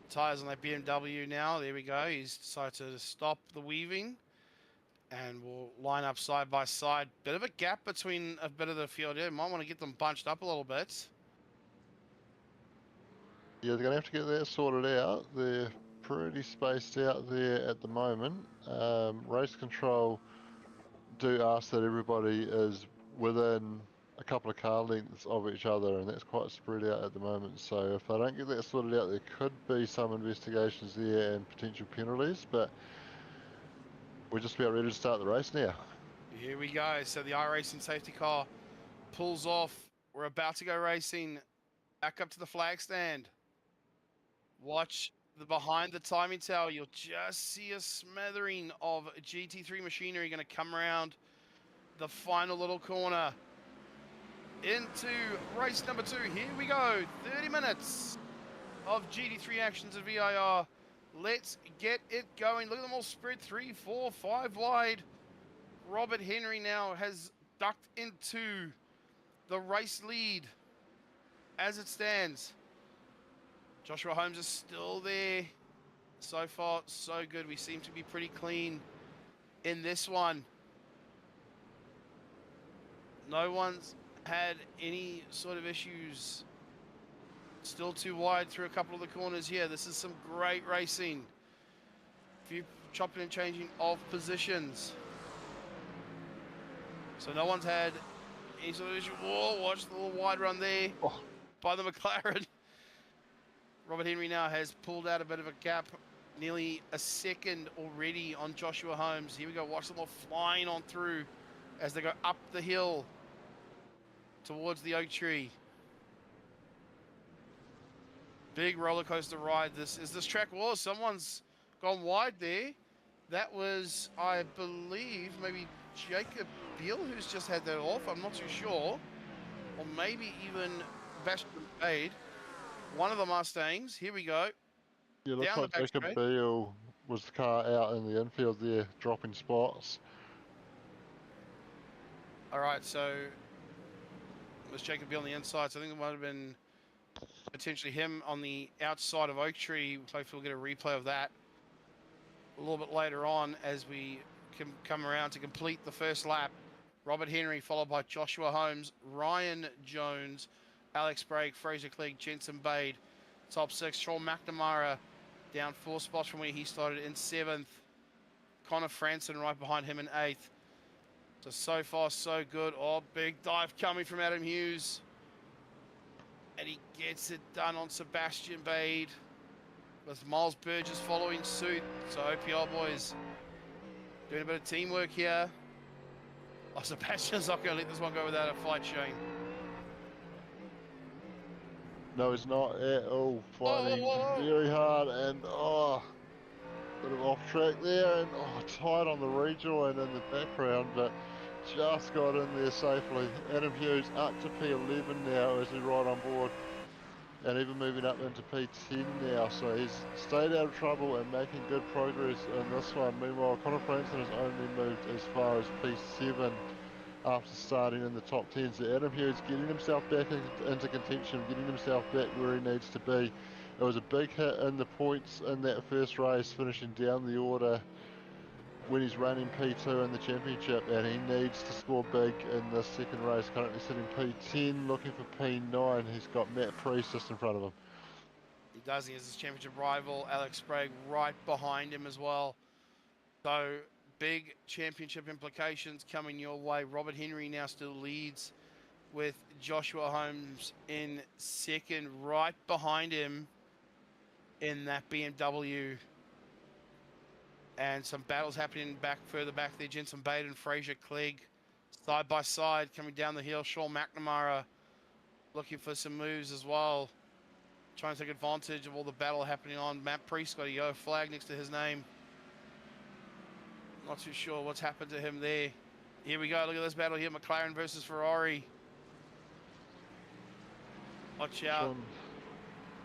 [SPEAKER 2] tires on that BMW now. There we go. He's decided to stop the weaving, and we'll line up side by side. Bit of a gap between a bit of the field here. Might want to get them bunched up a little bit.
[SPEAKER 3] Yeah, they're going to have to get that sorted out. They're pretty spaced out there at the moment. Race control do ask that everybody is within a couple of car lengths of each other, and that's quite spread out at the moment. So if they don't get that sorted out, there could be some investigations there and potential penalties, but we're just about ready to start the race now.
[SPEAKER 2] Here we go. So the iRacing safety car pulls off. We're about to go racing. Back up to the flag stand. Watch the behind the timing tower. You'll just see a smattering of GT3 machinery going to come around the final little corner into race number 2. Here we go. 30 minutes of GT3 actions at VIR. Let's get it going. Look at them all spread 3, 4, 5 wide. Robert Henry now has ducked into the race lead as it stands. Joshua Holmes is still there. So far, so good. We seem to be pretty clean in this one. No one's had any sort of issues. Still too wide through a couple of the corners here. This is some great racing. Few chopping and changing of positions. So no one's had any sort of issue. Whoa, watch the little wide run there by the McLaren. Robert Henry now has pulled out a bit of a gap, nearly a second already on Joshua Holmes. Here we go, watch them all flying on through as they go up the hill towards the oak tree. Big roller coaster ride this is. This track was, someone's gone wide there. That was, I believe, maybe Jacob Beal who's just had that off. I'm not too sure. Or maybe even Bastian Bade. One of the Mustangs. Here we go.
[SPEAKER 3] Yeah, looks like Jacob Beal was the car out in the infield there, dropping spots.
[SPEAKER 2] All right, so it was Jacob Beal on the inside, so I think it might have been potentially him on the outside of Oak Tree. Hopefully we'll get a replay of that a little bit later on as we can come around to complete the first lap. Robert Henry followed by Joshua Holmes, Ryan Jones, Alex Bragg, Fraser Clegg, Jensen Bade. Top 6, Sean McNamara down 4 spots from where he started in 7th. Connor Franson right behind him in 8th. So far, so good. Oh, big dive coming from Adam Hughes. And he gets it done on Sebastian Bade. With Miles Burgess following suit. So OPR boys doing a bit of teamwork here. Oh, Sebastian's not going to let this one go without a fight, Shane.
[SPEAKER 3] No, he's not at all. Fighting very hard and bit of off track there and tight on the rejoin in the background, but just got in there safely. Adam Hughes up to P11 now as he ride on board and even moving up into P10 now, so he's stayed out of trouble and making good progress in this one. Meanwhile, Connor Franson has only moved as far as P7 after starting in the top 10. So Adam Hughes getting himself back into contention, getting himself back where he needs to be. It was a big hit in the points in that first race, finishing down the order when he's running P2 in the championship, and he needs to score big in this second race. Currently sitting P10, looking for P9. He's got Matt Priest just in front of him.
[SPEAKER 2] He does. He has his championship rival, Alex Sprague, right behind him as well. So big championship implications coming your way. Robert Henry now still leads with Joshua Holmes in second, right behind him in that BMW. And some battles happening further back there. Jensen Bade and Fraser Clegg side by side coming down the hill. Sean McNamara looking for some moves as well. Trying to take advantage of all the battle happening on. Matt Priest got a yellow flag next to his name. Not too sure what's happened to him there. Here we go. Look at this battle here. McLaren versus Ferrari. Watch out.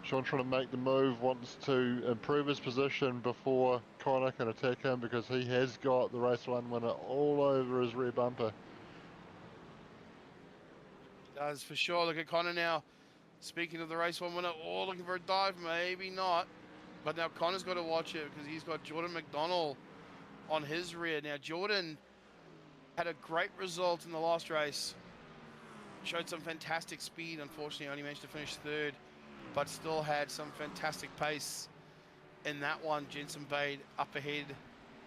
[SPEAKER 3] Sean trying to make the move, wants to improve his position before Connor can attack him because he has got the race 1 winner all over his rear bumper.
[SPEAKER 2] He does for sure. Look at Connor now. Speaking of the race 1 winner, looking for a dive, maybe not. But now Connor's got to watch it because he's got Jordan McDonald on his rear. Now Jordan had a great result in the last race. Showed some fantastic speed. Unfortunately, only managed to finish 3rd. but still had some fantastic pace in that one. Jensen Bade up ahead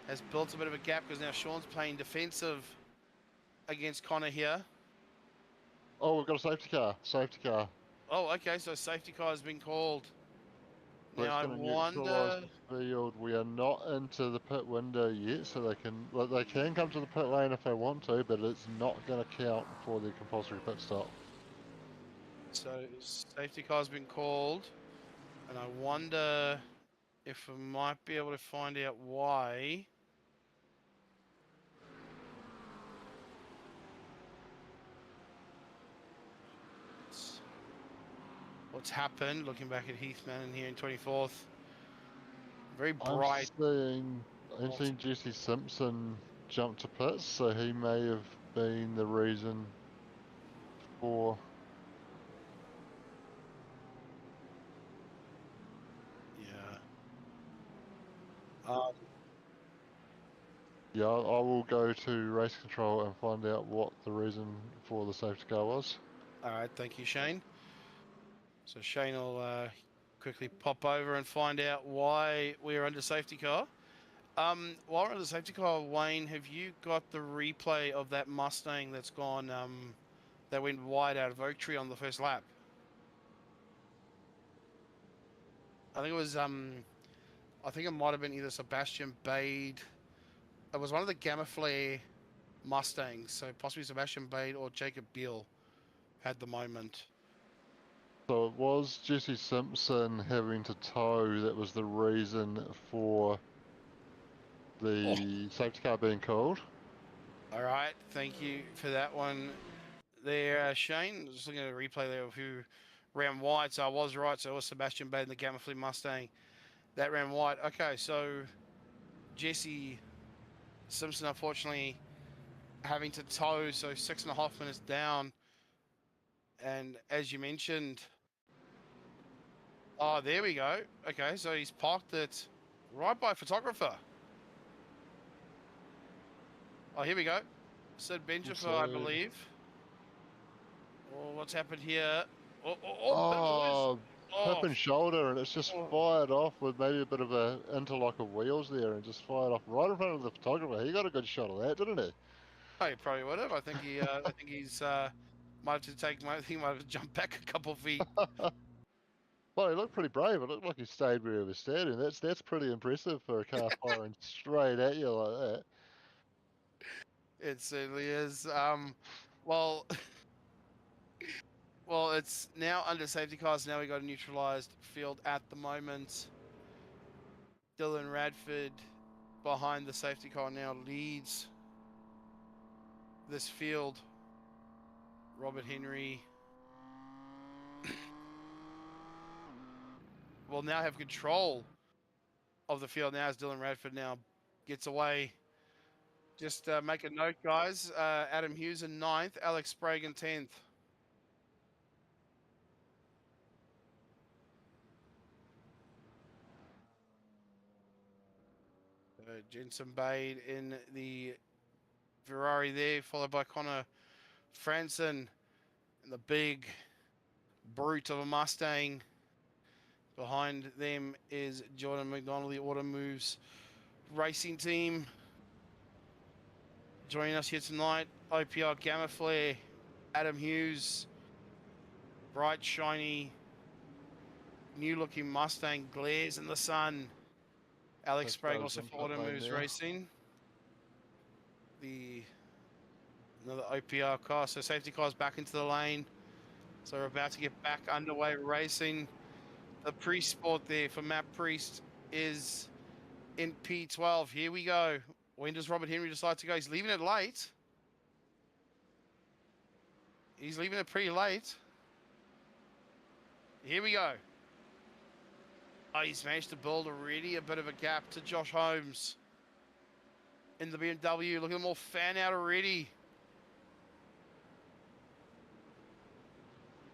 [SPEAKER 2] has built a bit of a gap because now Sean's playing defensive against Connor here.
[SPEAKER 3] Oh, we've got a safety car. Safety car.
[SPEAKER 2] Oh, okay, so safety car has been called.
[SPEAKER 3] So
[SPEAKER 2] Now I
[SPEAKER 3] it's going to neutralise
[SPEAKER 2] wonder...
[SPEAKER 3] the field. We are not into the pit window yet, so they can come to the pit lane if they want to, but it's not going to count for the compulsory pit stop.
[SPEAKER 2] So safety car's been called, and I wonder if we might be able to find out why. What's happened? Looking back at Heathman in here in 24th, very bright.
[SPEAKER 3] I'm seeing Jesse Simpson jump to pits, so he may have been the reason for. Yeah, I will go to race control and find out what the reason for the safety car was.
[SPEAKER 2] All right, thank you, Shane. So Shane will quickly pop over and find out why we're under safety car. While we're under safety car, Wayne, have you got the replay of that Mustang that's gone, that went wide out of Oak Tree on the first lap? I think it was, I think it might have been either Sebastian Bade. It was one of the Gamma Flare Mustangs, so possibly Sebastian Bade or Jacob Beal had the moment.
[SPEAKER 3] So it was Jesse Simpson having to tow that was the reason for the safety car being called.
[SPEAKER 2] All right, thank you for that one there, Shane. Just looking at a replay there of who ran wide, so I was right. So it was Sebastian Bade in the Gamma Flea Mustang that ran wide. Okay, so Jesse Simpson, unfortunately, having to tow, so 6.5 minutes down. And as you mentioned, oh, there we go. Okay, so he's parked it right by a photographer. Oh, here we go. Sid Benjamin, I believe. Oh, what's happened here?
[SPEAKER 3] Hip and shoulder, and it's just fired off with maybe a bit of a interlock of wheels there, and just fired off right in front of the photographer. He got a good shot of that, didn't he?
[SPEAKER 2] Oh, he probably would have. I think he, I think he's might have jumped back a couple feet.
[SPEAKER 3] Well, he looked pretty brave. It looked like he stayed where he was standing. That's pretty impressive for a car firing straight at you like that.
[SPEAKER 2] It certainly is. Well, well, it's now under safety cars. Now we got a neutralized field at the moment. Dylan Radford behind the safety car now leads this field. Robert Henry will now have control of the field now as Dylan Radford now gets away. Just make a note, guys. Adam Hughes in 9th, Alex Sprague in 10th. Jensen Bade in the Ferrari there, followed by Connor Franson and the big brute of a Mustang. Behind them is Jordan McDonald, the Auto Moves racing team. Joining us here tonight, OPR Gamma Flare, Adam Hughes, bright, shiny, new-looking Mustang glares in the sun. Alex Sprague also for Auto Moves Racing. Another OPR car, so safety cars back into the lane. So we're about to get back underway racing. The pre-sport there for Matt Priest is in P12. Here we go. When does Robert Henry decide to go? He's leaving it late. He's leaving it pretty late. Here we go. Oh, he's managed to build already a bit of a gap to Josh Holmes in the BMW. Look at them all fan out already.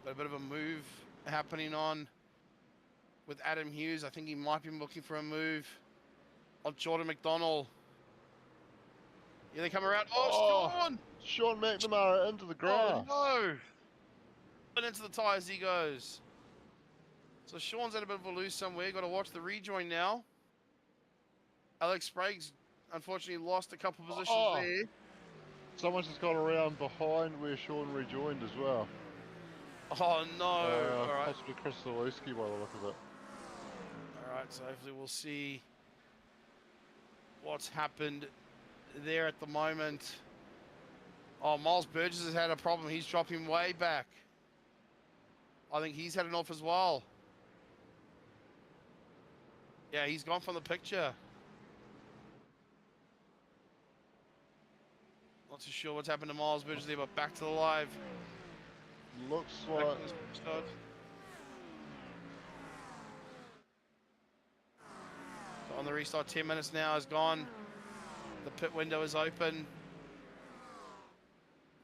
[SPEAKER 2] Got a bit of a move happening on with Adam Hughes. I think he might be looking for a move on Jordan McDonald. Here they come around. Oh, Sean!
[SPEAKER 3] Sean McNamara into the grass.
[SPEAKER 2] Oh, no! And into the tyres he goes. So Sean's had a bit of a lose somewhere. Got to watch the rejoin now. Alex Sprague's unfortunately lost a couple positions there.
[SPEAKER 3] Someone's just got around behind where Sean rejoined as well.
[SPEAKER 2] Oh no! All right.
[SPEAKER 3] Possibly Chris Zawiski by the look of it.
[SPEAKER 2] All right, so hopefully we'll see what's happened there at the moment. Oh, Miles Burgess has had a problem. He's dropping way back. I think he's had an off as well. Yeah, he's gone from the picture. Not too sure what's happened to Miles Burgess there, but back to the live.
[SPEAKER 3] Looks like...
[SPEAKER 2] So on the restart, 10 minutes now is gone. The pit window is open.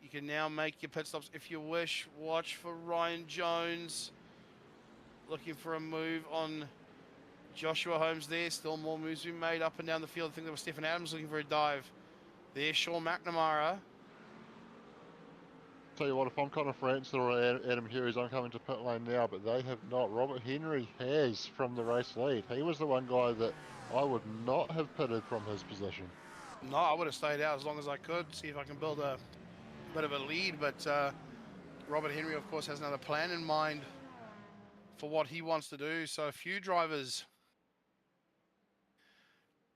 [SPEAKER 2] You can now make your pit stops if you wish. Watch for Ryan Jones. Looking for a move on Joshua Holmes there. Still more moves being made up and down the field. I think there was Stephen Adams looking for a dive. There's Sean McNamara.
[SPEAKER 3] Tell you what, if I'm Connor Francis or Adam Hughes, I'm coming to pit lane now, but they have not. Robert Henry has from the race lead. He was the one guy that I would not have pitted from his position.
[SPEAKER 2] No, I would have stayed out as long as I could, see if I can build a bit of a lead, but Robert Henry, of course, has another plan in mind for what he wants to do. So a few drivers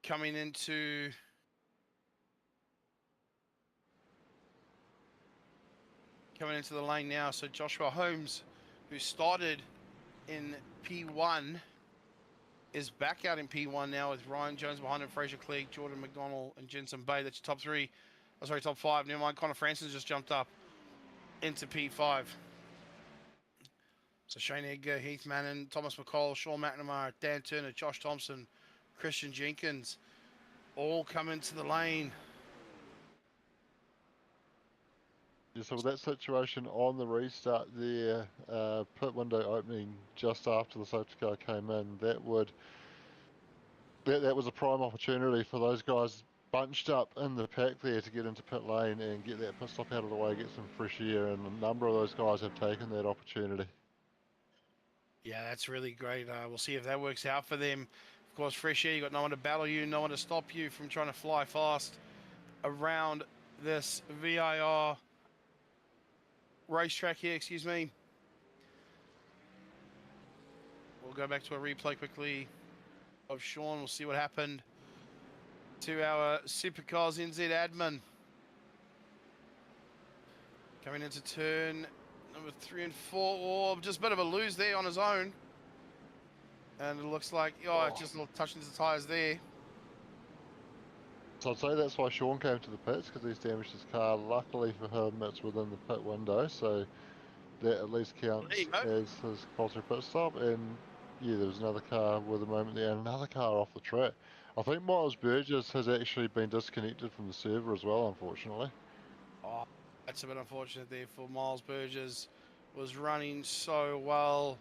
[SPEAKER 2] coming into the lane now. So Joshua Holmes, who started in P1, is back out in P1 now with Ryan Jones behind him, Fraser Clegg, Jordan McDonald, and Jensen Bay. That's your top three. Oh, sorry, top five. Never mind, Connor Francis just jumped up into P5. So Shane Edgar, Heath Mannon, Thomas McCall, Sean McNamara, Dan Turner, Josh Thompson, Christian Jenkins, all come into the lane.
[SPEAKER 3] Yeah, so with that situation on the restart there, pit window opening just after the safety car came in, that was a prime opportunity for those guys bunched up in the pack there to get into pit lane and get that pit stop out of the way, get some fresh air, and a number of those guys have taken that opportunity.
[SPEAKER 2] Yeah, that's really great. We'll see if that works out for them. Of course, fresh air, you've got no one to battle you, no one to stop you from trying to fly fast around this VIR racetrack here, excuse me. We'll go back to a replay quickly of Sean. We'll see what happened to our SuperCars NZ admin. Coming into turn number 3 and 4. Oh, just a bit of a lose there on his own. And it looks like, just a little touch into the tyres there.
[SPEAKER 3] So I'd say that's why Sean came to the pits, because he's damaged his car. Luckily for him, it's within the pit window, so that at least counts as his compulsory pit stop. And yeah, there was another car with a moment there, and another car off the track. I think Miles Burgess has actually been disconnected from the server as well, unfortunately.
[SPEAKER 2] Oh, that's a bit unfortunate there for Miles Burgess. Was running so well.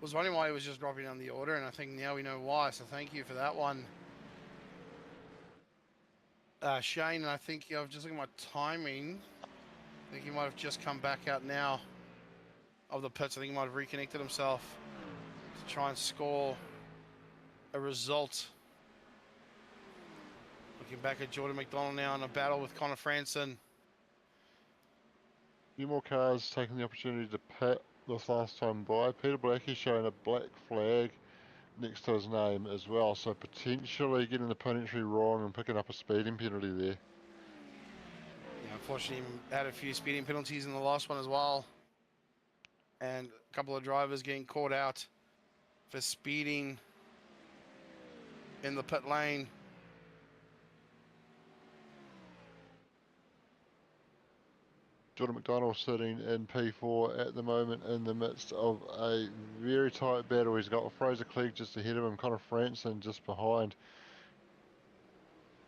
[SPEAKER 2] Was wondering why he was just dropping down the order, and I think now we know why, so thank you for that one. Shane, and I think I'm just looking at my timing. I think he might have just come back out now of the pits. I think he might have reconnected himself to try and score a result. Looking back at Jordan McDonald now in a battle with Connor Franson.
[SPEAKER 3] A few more cars taking the opportunity to pit this last time by. Peter Blackie showing a black flag next to his name as well, so potentially getting the pit entry wrong and picking up a speeding penalty there.
[SPEAKER 2] Yeah, unfortunately, he had a few speeding penalties in the last one as well, and a couple of drivers getting caught out for speeding in the pit lane.
[SPEAKER 3] Jordan McDonald sitting in P4 at the moment in the midst of a very tight battle. He's got Fraser Clegg just ahead of him, Connor Franson just behind.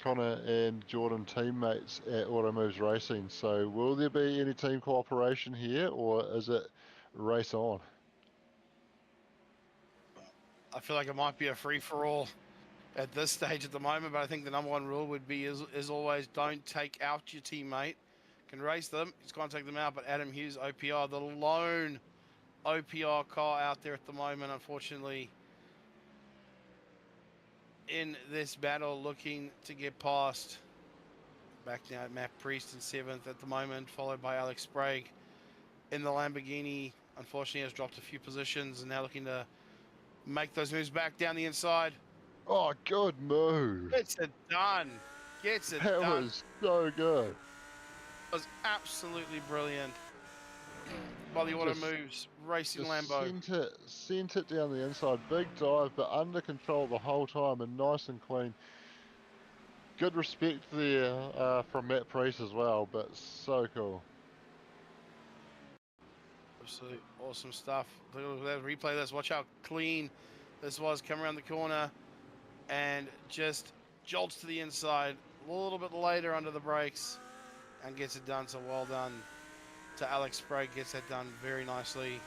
[SPEAKER 3] Connor and Jordan teammates at Automoves Racing. So will there be any team cooperation here, or is it race on?
[SPEAKER 2] I feel like it might be a free-for-all at this stage at the moment, but I think the number one rule would be is always don't take out your teammate. Can race them, he's got to take them out, but Adam Hughes, OPR, the lone OPR car out there at the moment, unfortunately, in this battle, looking to get past. Back now at Matt Priest in 7th at the moment, followed by Alex Sprague in the Lamborghini. Unfortunately, has dropped a few positions and now looking to make those moves back down the inside.
[SPEAKER 3] Oh, good move.
[SPEAKER 2] Gets it done. Gets it
[SPEAKER 3] That
[SPEAKER 2] done.
[SPEAKER 3] was so good.
[SPEAKER 2] It was absolutely brilliant. By the auto
[SPEAKER 3] Just-
[SPEAKER 2] moves, racing
[SPEAKER 3] Just
[SPEAKER 2] Lambo.
[SPEAKER 3] sent it down the inside. Big dive, but under control the whole time and nice and clean. Good respect there from Matt Priest as well, but so cool.
[SPEAKER 2] Absolutely awesome stuff. Let's replay this. Watch how clean this was. Come around the corner and just jolts to the inside a little bit later under the brakes and gets it done. So well done to Alex Sprague. Gets that done very nicely.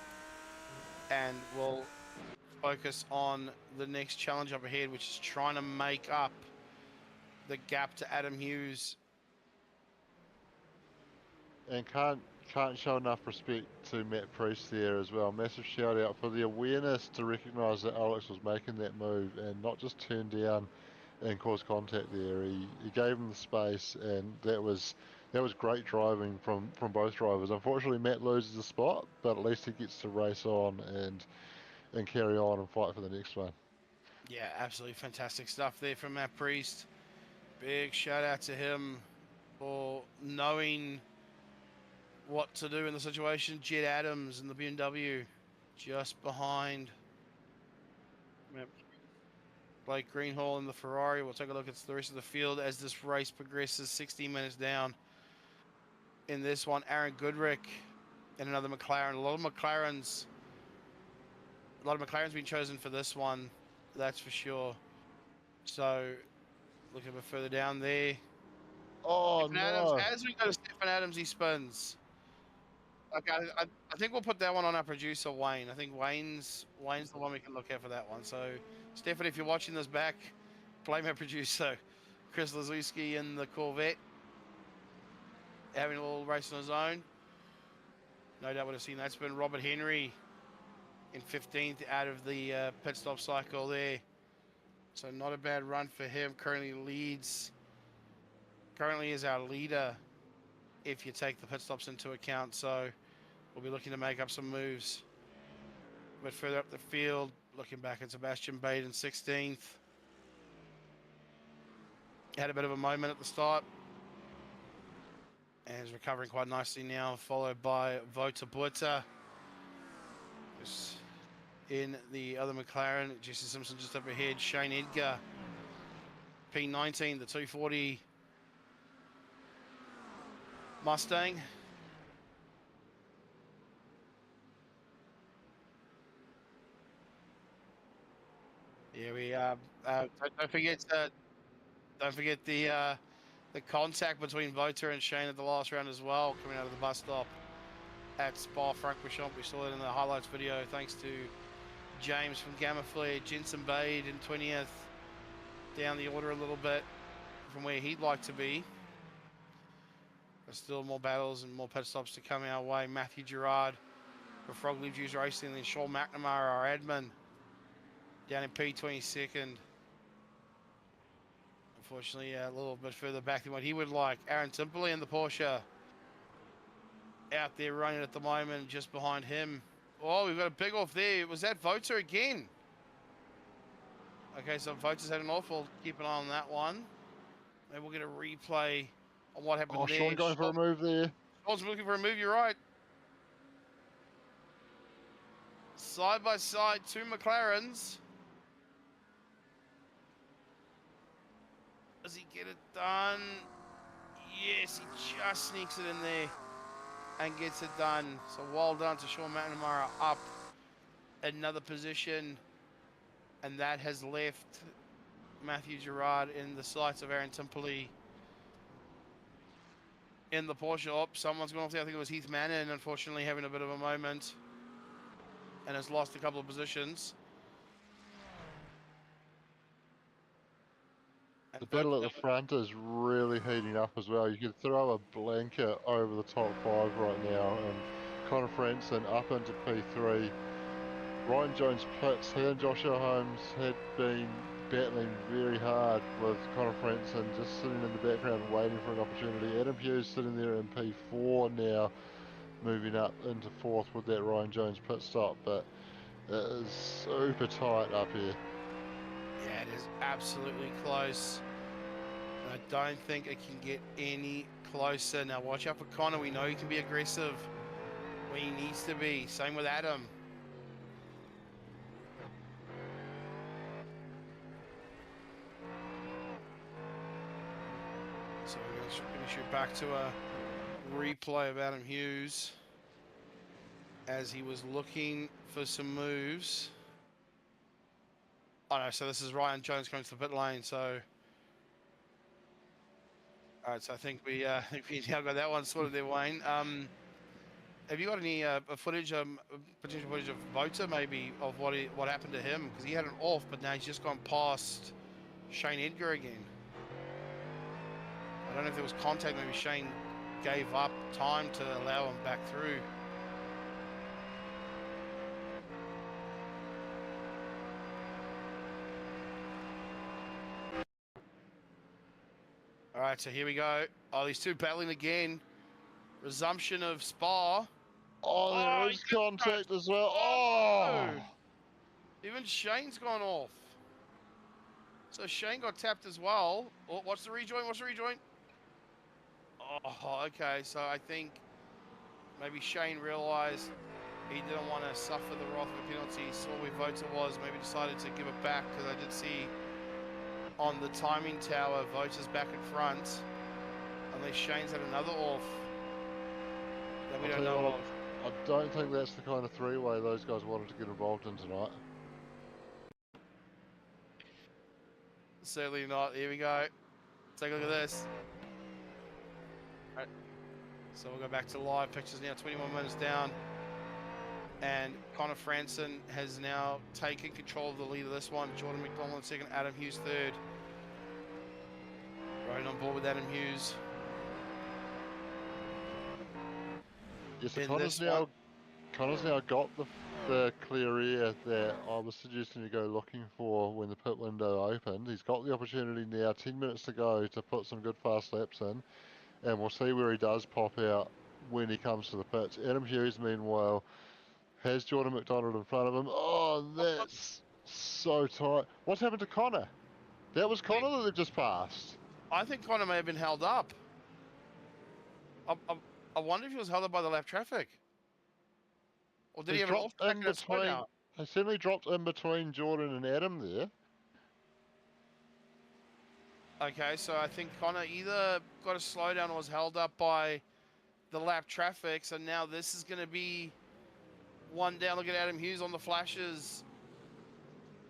[SPEAKER 2] And we'll focus on the next challenge up ahead, which is trying to make up the gap to Adam Hughes.
[SPEAKER 3] And can't show enough respect to Matt Priest there as well. Massive shout out for the awareness to recognise that Alex was making that move and not just turn down and cause contact there. He gave him the space, and that was great driving from both drivers. Unfortunately, Matt loses the spot, but at least he gets to race on and carry on and fight for the next one.
[SPEAKER 2] Yeah, absolutely fantastic stuff there from Matt Priest. Big shout out to him for knowing what to do in the situation. Jed Adams in the BMW just behind Blake Greenhall in the Ferrari. We'll take a look at the rest of the field as this race progresses. 16 minutes down in this one. Aaron Goodrick and another McLaren. A lot of McLarens been chosen for this one, that's for sure. So looking a bit further down there.
[SPEAKER 3] Oh
[SPEAKER 2] Stephen
[SPEAKER 3] no!
[SPEAKER 2] Adams, as we go to Stephen Adams, he spins. Okay, I think we'll put that one on our producer Wayne. I think Wayne's the one we can look at for that one. So, Stefan, if you're watching this back, blame our producer, Chris Lazewski in the Corvette, having a little race on his own. No doubt would have seen that spin. Robert Henry in 15th out of the pit stop cycle there. So not a bad run for him. Currently is our leader if you take the pit stops into account. So we'll be looking to make up some moves. A bit further up the field, looking back at Sebastian Bate in 16th. Had a bit of a moment at the start. And is recovering quite nicely now, followed by Vota Buerta. In the other McLaren, Jesse Simpson just up ahead. Shane Edgar, P19, the 240 Mustang. Yeah, we don't forget the contact between Vota and Shane at the last round as well, coming out of the bus stop at Spa-Francorchamps. We saw it in the highlights video, thanks to James from Gamma Flare. Jensen Bade in 20th, down the order a little bit from where he'd like to be. There's still more battles and more pit stops to come our way. Matthew Gerard for Frogleaf Juice Racing, then Sean McNamara, our admin, down in P22nd. Unfortunately, a little bit further back than what he would like. Aaron Timperley in the Porsche out there running at the moment, just behind him. Oh, we've got a big off there. Was that Vota again? Okay, so Vota's had an awful. Keep an eye on that one. Maybe we'll get a replay on what happened there.
[SPEAKER 3] Sean going for a move there.
[SPEAKER 2] Sean's looking for a move, you're right. Side by side, two McLarens. Does he get it done? Yes, he just sneaks it in there and gets it done. So well done to Sean McNamara, up another position. And that has left Matthew Gerard in the sights of Aaron Timperley in the Porsche. Oh, someone's gone off there. I think it was Heath Mannon, unfortunately, having a bit of a moment and has lost a couple of positions.
[SPEAKER 3] The battle at the front is really heating up as well. You could throw a blanket over the top five right now, and Connor Franson up into P3. Ryan Jones pits. He and Joshua Holmes had been battling very hard with Connor Franson just sitting in the background waiting for an opportunity. Adam Hughes sitting there in P4 now, moving up into 4th with that Ryan Jones pit stop, but it is super tight up here.
[SPEAKER 2] Yeah, it is absolutely close. I don't think it can get any closer. Now watch out for Connor. We know he can be aggressive when he needs to be. Same with Adam. So we're going to shoot back to a replay of Adam Hughes as he was looking for some moves. Oh no, so this is Ryan Jones coming to the pit lane, so... Alright, so I think we now got that one sorted there, Wayne. Have you got any footage, potential footage of Vota maybe, of what happened to him? Because he had an off, but now he's just gone past Shane Edgar again. I don't know if there was contact, maybe Shane gave up time to allow him back through. All right, so here we go. Oh, these two battling again. Resumption of Spa.
[SPEAKER 3] Oh, there is contact as well. Oh!
[SPEAKER 2] No. Even Shane's gone off. So Shane got tapped as well. Oh, what's the rejoin? What's the rejoin? Oh, okay. So I think maybe Shane realized he didn't want to suffer the wrath of a penalty. Saw where Vota was. Maybe decided to give it back because I did see on the timing tower, Vota's back in front. Unless Shane's had another off that we don't know of.
[SPEAKER 3] I don't think that's the kind of three-way those guys wanted to get involved in tonight.
[SPEAKER 2] Certainly not. Here we go. Take a look at this. Right. So we'll go back to live pictures now. 21 minutes down. And Connor Franson has now taken control of the lead of this one. Jordan McDonald second, Adam Hughes third. Right on board with Adam Hughes.
[SPEAKER 3] Yes, so Connor's now got the clear air that I was suggesting you go looking for when the pit window opened. He's got the opportunity now, 10 minutes to go, to put some good fast laps in, and we'll see where he does pop out when he comes to the pits. Adam Hughes, meanwhile, has Jordan McDonald in front of him. Oh, that's so tight. What's happened to Connor? That was Connor that they've just passed.
[SPEAKER 2] I think Connor may have been held up. I wonder if he was held up by the lap traffic. Or did he have an off track and a slowed out?
[SPEAKER 3] He certainly dropped in between Jordan and Adam there.
[SPEAKER 2] Okay, so I think Connor either got a slowdown or was held up by the lap traffic. So now this is going to be one down. Look at Adam Hughes on the flashes.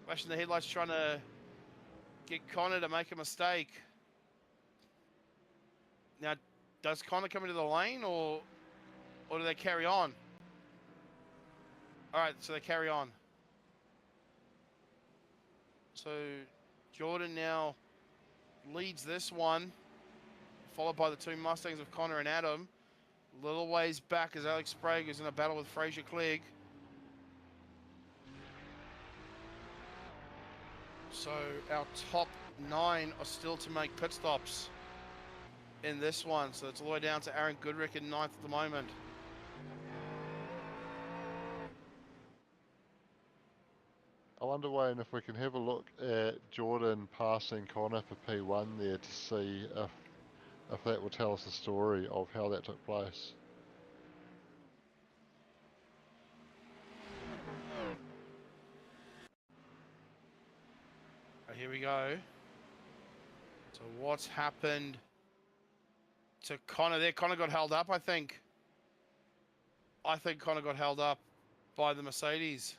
[SPEAKER 2] Flashing the headlights, trying to get Connor to make a mistake. Now, does Connor come into the lane or do they carry on? All right, so they carry on. So Jordan now leads this one, followed by the two Mustangs of Connor and Adam. A little ways back is Alex Sprague, who's in a battle with Fraser Clegg. So our top 9 are still to make pit stops in this one. So it's all the way down to Aaron Goodrick in 9th at the moment.
[SPEAKER 3] I wonder, Wayne, if we can have a look at Jordan passing Connor for P1 there to see if that will tell us the story of how that took place.
[SPEAKER 2] Right, here we go. So what's happened to Connor there? Connor got held up, I think. I think Connor got held up by the Mercedes.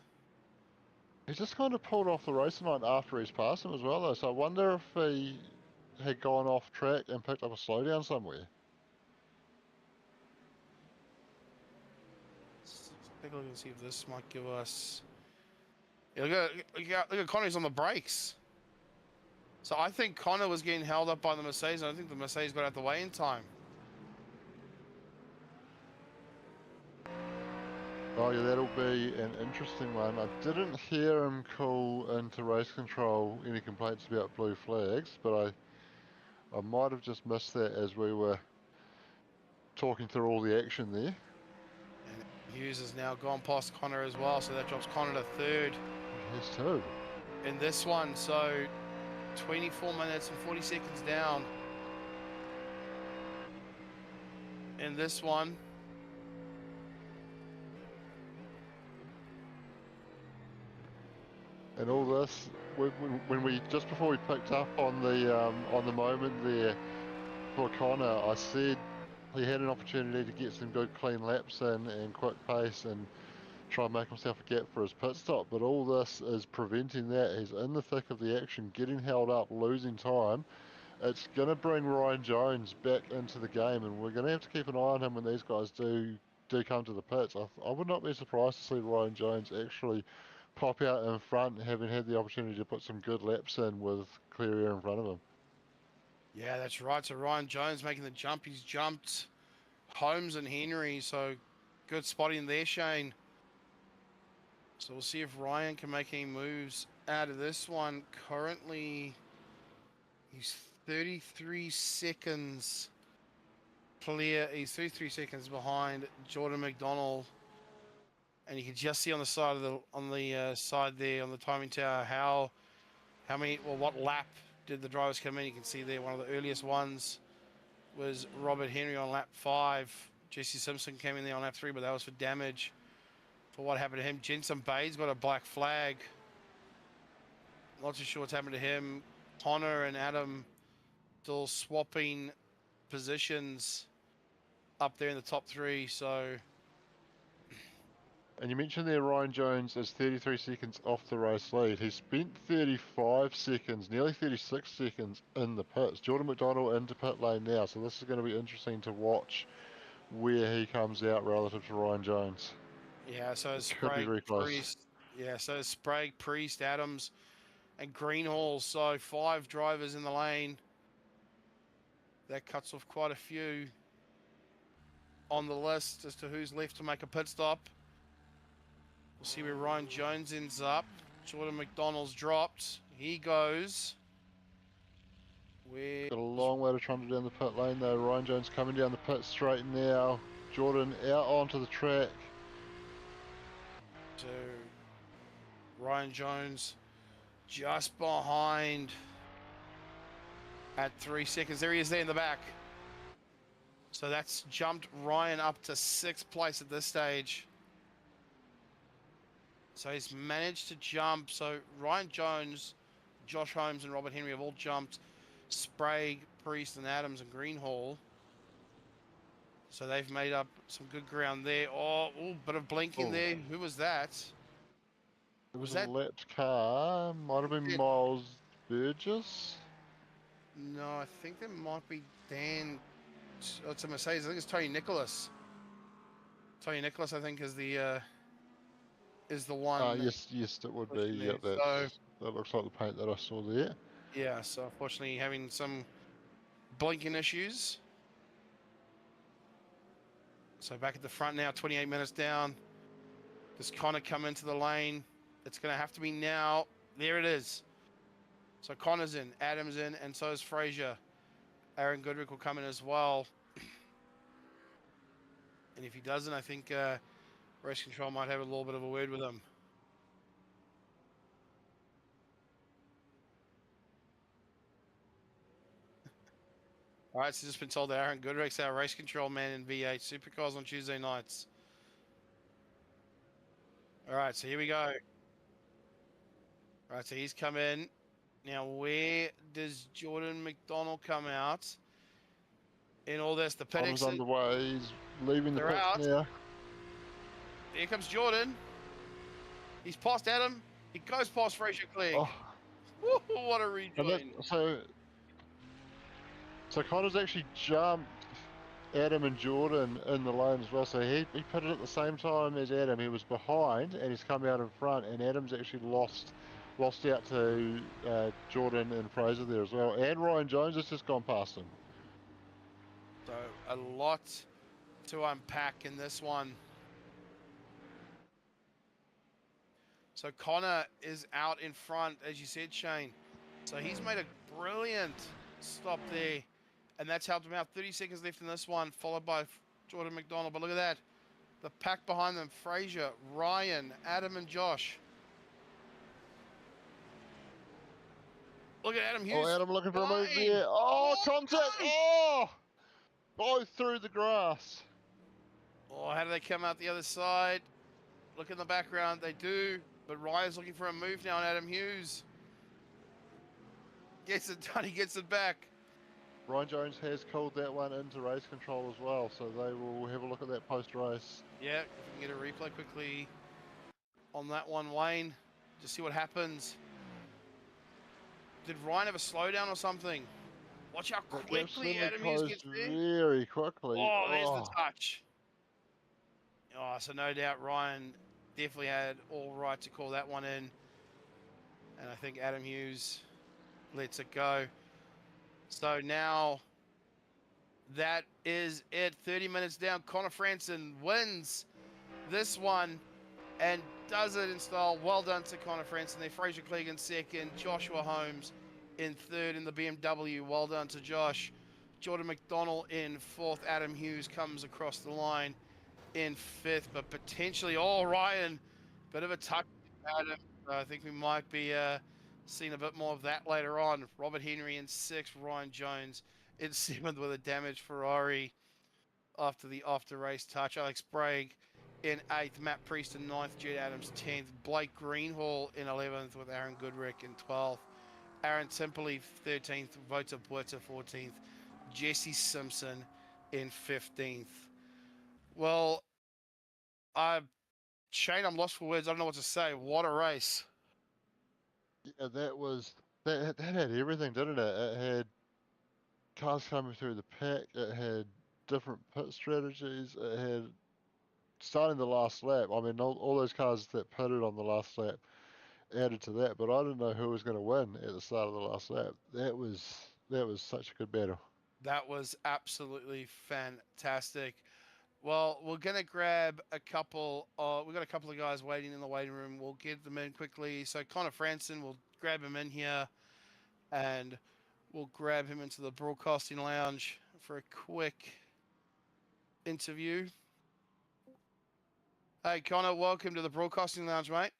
[SPEAKER 3] He just kind of pulled off the racing line after he's passed him as well, though. So I wonder if he had gone off track and picked up a slowdown somewhere.
[SPEAKER 2] Let's take a look and see if this might give us... Yeah, look at Connor's on the brakes. So I think Connor was getting held up by the Mercedes. I don't think the Mercedes got out the way in time.
[SPEAKER 3] Oh yeah, that'll be an interesting one. I didn't hear him call into race control any complaints about blue flags, but I might have just missed that as we were talking through all the action there.
[SPEAKER 2] And Hughes has now gone past Connor as well, so that drops Connor to third
[SPEAKER 3] Yes, too.
[SPEAKER 2] in this one. So 24 minutes and 40 seconds down in this one.
[SPEAKER 3] And all this, when we just before we picked up on the moment there for Connor, I said he had an opportunity to get some good clean laps in and quick pace and try and make himself a gap for his pit stop, but all this is preventing that. He's in the thick of the action, getting held up, losing time. It's going to bring Ryan Jones back into the game, and we're going to have to keep an eye on him when these guys do come to the pits. I would not be surprised to see Ryan Jones actually pop out in front, having had the opportunity to put some good laps in with clear air in front of him.
[SPEAKER 2] Yeah, that's right. So Ryan Jones making the jump. He's jumped Holmes and Henry, so good spotting there, Shane. So we'll see if Ryan can make any moves out of this one. Currently, he's 33 seconds clear. He's 33 seconds behind Jordan McDonald, and you can just see on the side of the side there on the timing tower how many, well, what lap did the drivers come in. You can see there one of the earliest ones was Robert Henry on lap 5. Jesse Simpson came in there on lap 3, but that was for damage. For what happened to him. Jensen Bade's got a black flag. Not too sure what's happened to him. Connor and Adam still swapping positions up there in the top 3, so...
[SPEAKER 3] And you mentioned there Ryan Jones is 33 seconds off the race lead. He spent 35 seconds, nearly 36 seconds in the pits. Jordan McDonald into pit lane now, so this is going to be interesting to watch where he comes out relative to Ryan Jones.
[SPEAKER 2] Yeah, so it's
[SPEAKER 3] Sprague,
[SPEAKER 2] Priest. Yeah, so it's Sprague, Priest, Adams, and Greenhall. So 5 drivers in the lane. That cuts off quite a few on the list as to who's left to make a pit stop. We'll see where Ryan Jones ends up. Jordan McDonald's dropped. He goes.
[SPEAKER 3] Got a long way to trundle down the pit lane though. Ryan Jones coming down the pit straight now. Jordan out onto the track.
[SPEAKER 2] So Ryan Jones just behind at 3 seconds. There he is there in the back. So that's jumped Ryan up to 6th place at this stage. So he's managed to jump. So Ryan Jones, Josh Holmes and Robert Henry have all jumped Sprague, Priest and Adams and Greenhall. So they've made up some good ground there. Oh, bit of blinking there. Who was that?
[SPEAKER 3] It was a lapped car. Might have been Miles Burgess.
[SPEAKER 2] No, I think that might be Dan. Oh, it's a Mercedes. I think it's Tony Nicholas. Tony Nicholas, I think, is the one.
[SPEAKER 3] Yes, it would be. Yeah, that looks like the paint that I saw there.
[SPEAKER 2] Yeah, so unfortunately having some blinking issues. So back at the front now, 28 minutes down. Does Connor come into the lane? It's going to have to be now. There it is. So Connor's in, Adams in, and so is Frazier. Aaron Goodrick will come in as well. And if he doesn't, I think race control might have a little bit of a word with him. All right, so just been told that Aaron Goodrick's our race control man in V8 Supercars on Tuesday nights. All right, so here we go. All right, so he's come in. Now, where does Jordan McDonald come out in all this? The pit
[SPEAKER 3] exit underway. He's leaving the pits now.
[SPEAKER 2] Here comes Jordan. He's past Adam. He goes past Fraser Clegg.
[SPEAKER 3] Oh.
[SPEAKER 2] What a rejoin.
[SPEAKER 3] So Connor's actually jumped Adam and Jordan in the lane as well. So he pitted at the same time as Adam. He was behind and he's come out in front, and Adam's actually lost out to Jordan and Fraser there as well. And Ryan Jones has just gone past him.
[SPEAKER 2] So a lot to unpack in this one. So Connor is out in front, as you said, Shane. So he's made a brilliant stop there, and that's helped him out. 30 seconds left in this one, followed by Jordan McDonald. But look at that. The pack behind them, Fraser, Ryan, Adam and Josh. Look at Adam Hughes.
[SPEAKER 3] Oh, Adam looking for a move
[SPEAKER 2] flying.
[SPEAKER 3] there. Oh, contact!
[SPEAKER 2] no!
[SPEAKER 3] Oh! Both through the grass.
[SPEAKER 2] Oh, how do they come out the other side? Look in the background, they do. But Ryan's looking for a move now on Adam Hughes. Gets it done, he gets it back.
[SPEAKER 3] Ryan Jones has called that one into race control as well, so they will have a look at that post-race.
[SPEAKER 2] Yeah, if we can get a replay quickly on that one, Wayne, just see what happens. Did Ryan have a slowdown or something? Watch how quickly Adam Hughes gets there.
[SPEAKER 3] Very quickly.
[SPEAKER 2] Oh, there's the touch. Oh, so no doubt Ryan definitely had all right to call that one in. And I think Adam Hughes lets it go. So now that is it. 30 minutes down. Connor Franson wins this one and does it in style. Well done to Connor Franson there. Fraser Clegg in second. Joshua Holmes in third in the BMW. Well done to Josh. Jordan McDonald in fourth. Adam Hughes comes across the line in fifth, but potentially, Ryan, bit of a tuck. Adam. I think we might be seeing a bit more of that later on. Robert Henry in sixth. Ryan Jones in seventh with a damaged Ferrari after the after-race touch. Alex Bragg in 8th, Matt Priest in 9th, Jed Adams 10th, Blake Greenhall in 11th with Aaron Goodrick in 12th, Aaron Timperley 13th, Vota Puerta 14th, Jesse Simpson in 15th. Well, Shane, I'm lost for words. I don't know what to say. What a race.
[SPEAKER 3] Yeah, that had everything, didn't it? It had cars coming through the pack, it had different pit strategies, it had starting the last lap. I mean, all those cars that pitted on the last lap added to that, but I didn't know who was going to win at the start of the last lap. That was such a good battle.
[SPEAKER 2] That was absolutely fantastic. Well, we're going to grab a couple. We've got a couple of guys waiting in the waiting room. We'll get them in quickly. So Connor Franson, we'll grab him in here, and we'll grab him into the broadcasting lounge for a quick interview. Hey, Connor, welcome to the broadcasting lounge, mate.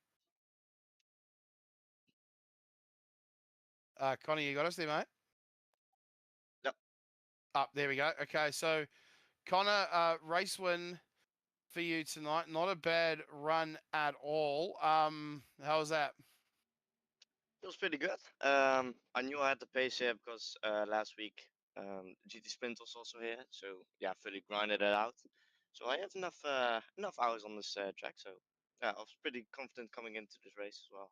[SPEAKER 2] Connor, you got us there, mate?
[SPEAKER 6] Yep.
[SPEAKER 2] Up, there we go. Okay, so Connor, race win for you tonight. Not a bad run at all. How was that?
[SPEAKER 6] It was pretty good. I knew I had the pace here because last week GT Sprint was also here, so yeah, I fully grinded it out. So I have enough hours on this track, so yeah, I was pretty confident coming into this race as well.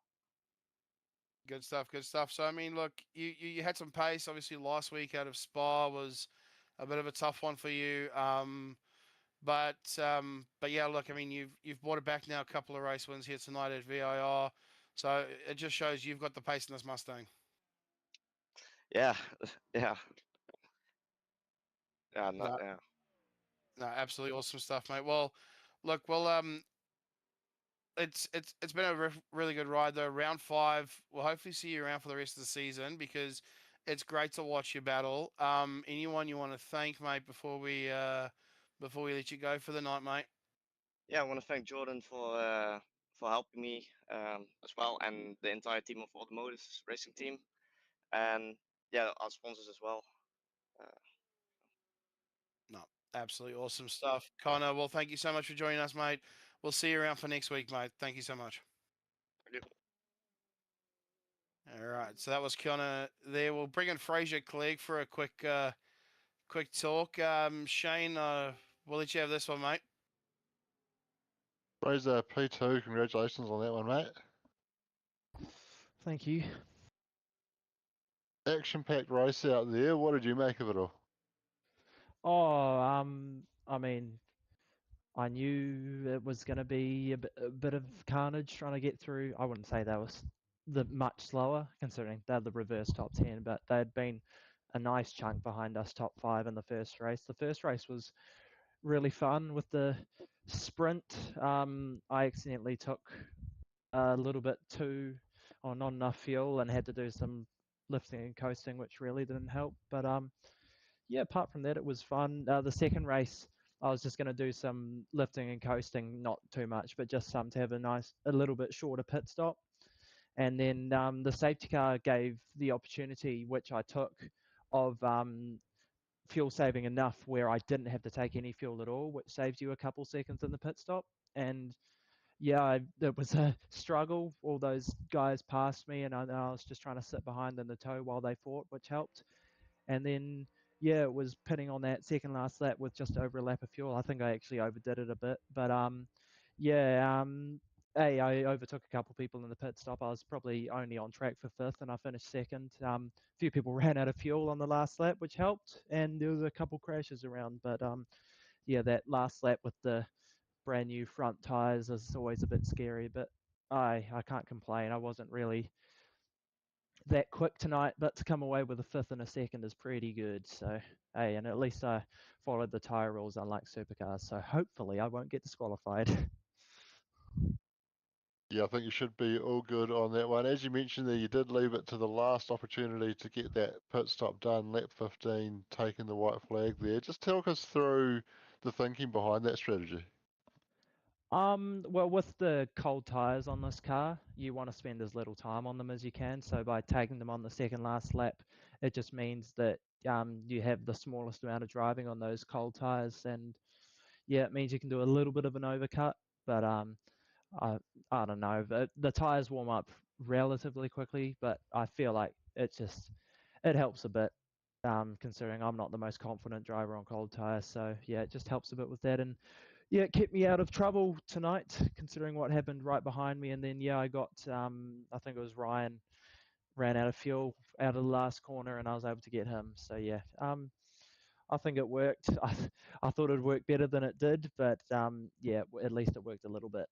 [SPEAKER 2] Good stuff, good stuff. So I mean, look, you had some pace. Obviously, last week out of Spa was a bit of a tough one for you. But yeah, look, I mean, you've brought it back now. A couple of race wins here tonight at VIR. So it just shows you've got the pace in this Mustang.
[SPEAKER 6] Yeah, yeah, yeah,
[SPEAKER 2] No,
[SPEAKER 6] yeah.
[SPEAKER 2] no, absolutely awesome stuff, mate. Well, look, it's been a really good ride though. Round 5, we'll hopefully see you around for the rest of the season because it's great to watch you battle. Anyone you want to thank, mate, before we let you go for the night, mate?
[SPEAKER 6] Yeah, I want to thank Jordan for helping me as well, and the entire team of Automotive Racing team, and yeah, our sponsors as well.
[SPEAKER 2] No, absolutely awesome stuff. Connor, well, thank you so much for joining us, mate. We'll see you around for next week, mate. Thank you so much.
[SPEAKER 6] Thank you.
[SPEAKER 2] All right, so that was Connor there. We'll bring in Fraser Clegg for a quick talk. Shane, we'll let you have this one, mate.
[SPEAKER 3] Fraser, P2, congratulations on that one, mate.
[SPEAKER 7] Thank you.
[SPEAKER 3] Action-packed race out there. What did you make of it all?
[SPEAKER 7] Oh, I mean, I knew it was going to be a bit of carnage trying to get through. I wouldn't say that was much slower, considering they're the reverse top 10, but they'd been a nice chunk behind us top 5 in the first race. The first race was really fun with the sprint. I accidentally took a little bit too, or not enough fuel, and had to do some lifting and coasting, which really didn't help. But yeah, apart from that, it was fun. The second race, I was just going to do some lifting and coasting, not too much, but just some to have a little bit shorter pit stop. And then the safety car gave the opportunity, which I took, of fuel saving enough where I didn't have to take any fuel at all, which saves you a couple seconds in the pit stop. And yeah, it was a struggle. All those guys passed me, and I was just trying to sit behind in the tow while they fought, which helped. And then, yeah, it was pitting on that second last lap with just over a lap of fuel. I think I actually overdid it a bit, but yeah, I overtook a couple people in the pit stop. I was probably only on track for fifth, and I finished second. A few people ran out of fuel on the last lap, which helped, and there was a couple crashes around. But yeah, that last lap with the brand new front tires is always a bit scary, but I can't complain. I wasn't really that quick tonight, but to come away with a fifth and a second is pretty good. So hey, and at least I followed the tyre rules, unlike supercars. So hopefully I won't get disqualified.
[SPEAKER 3] Yeah, I think you should be all good on that one. As you mentioned there, you did leave it to the last opportunity to get that pit stop done, lap 15, taking the white flag there. Just talk us through the thinking behind that strategy.
[SPEAKER 7] Well, with the cold tires on this car, you want to spend as little time on them as you can. So by taking them on the second last lap, it just means that you have the smallest amount of driving on those cold tires, and yeah, it means you can do a little bit of an overcut. But I don't know. The tires warm up relatively quickly, but I feel like it helps a bit. Considering I'm not the most confident driver on cold tires, so yeah, it just helps a bit with that. And yeah, it kept me out of trouble tonight, considering what happened right behind me. And then yeah, I got I think it was Ryan ran out of fuel out of the last corner, and I was able to get him. So yeah, I think it worked. I thought it'd work better than it did, but yeah, at least it worked a little bit.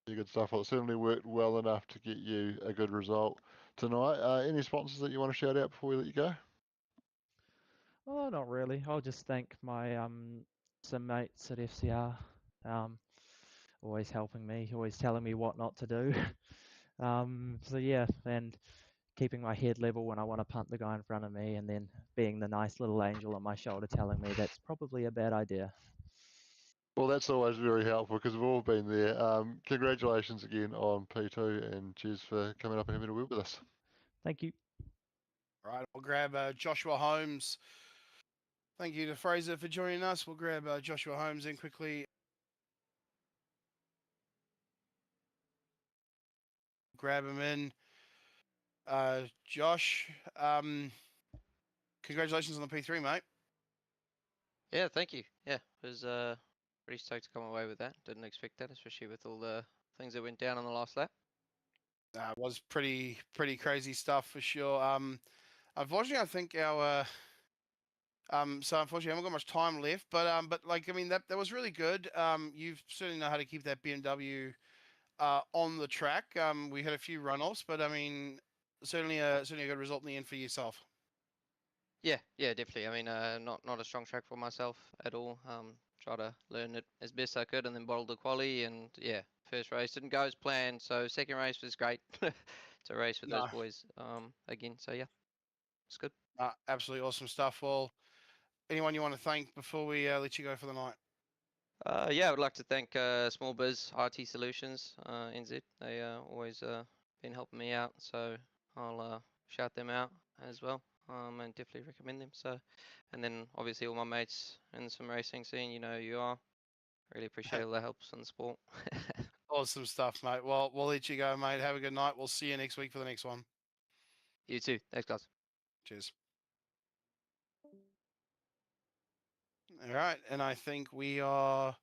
[SPEAKER 3] Yeah, good stuff. Well, it certainly worked well enough to get you a good result tonight. Any sponsors that you want to shout out before we let you go?
[SPEAKER 7] Oh, not really. I'll just thank my some mates at FCR, always helping me, always telling me what not to do. So yeah, and keeping my head level when I want to punt the guy in front of me, and then being the nice little angel on my shoulder telling me that's probably a bad idea.
[SPEAKER 3] Well, that's always very helpful because we've all been there. Congratulations again on P2, and cheers for coming up and having a word with us.
[SPEAKER 7] Thank you.
[SPEAKER 2] All right, we'll grab Joshua Holmes. Thank you to Fraser for joining us. We'll grab Joshua Holmes in quickly. Grab him in. Josh, congratulations on the P3, mate.
[SPEAKER 8] Yeah, thank you. Yeah, it was pretty stoked to come away with that. Didn't expect that, especially with all the things that went down on the last lap.
[SPEAKER 2] It was pretty crazy stuff for sure. Unfortunately, I think our so unfortunately, I haven't got much time left. But like I mean, that was really good. You certainly know how to keep that BMW on the track. We had a few runoffs, but I mean, certainly a good result in the end for yourself.
[SPEAKER 8] Yeah, definitely. I mean, not a strong track for myself at all. Try to learn it as best I could, and then bottle the quali. And yeah, first race didn't go as planned, so second race was great to race with those boys again. So yeah, it's good.
[SPEAKER 2] Absolutely awesome stuff. Well, anyone you want to thank before we let you go for the night?
[SPEAKER 8] Yeah, I would like to thank Small Biz RT Solutions NZ. They always been helping me out, so I'll shout them out as well. And definitely recommend them. So, and then obviously all my mates in some racing scene, you know, you are really appreciate all the helps on the sport.
[SPEAKER 2] Awesome stuff, mate. Well, we'll let you go, mate. Have a good night. We'll see you next week for the next one.
[SPEAKER 8] You too. Thanks, guys.
[SPEAKER 2] Cheers. All right, and I think we are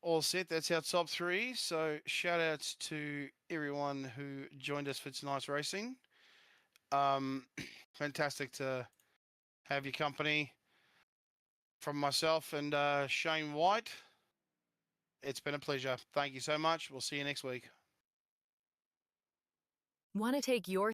[SPEAKER 2] all set. That's our top three. So shout outs to everyone who joined us for tonight's racing. Fantastic to have your company from myself and Shane White. It's been a pleasure. Thank you so much. We'll see you next week.
[SPEAKER 4] Want to take your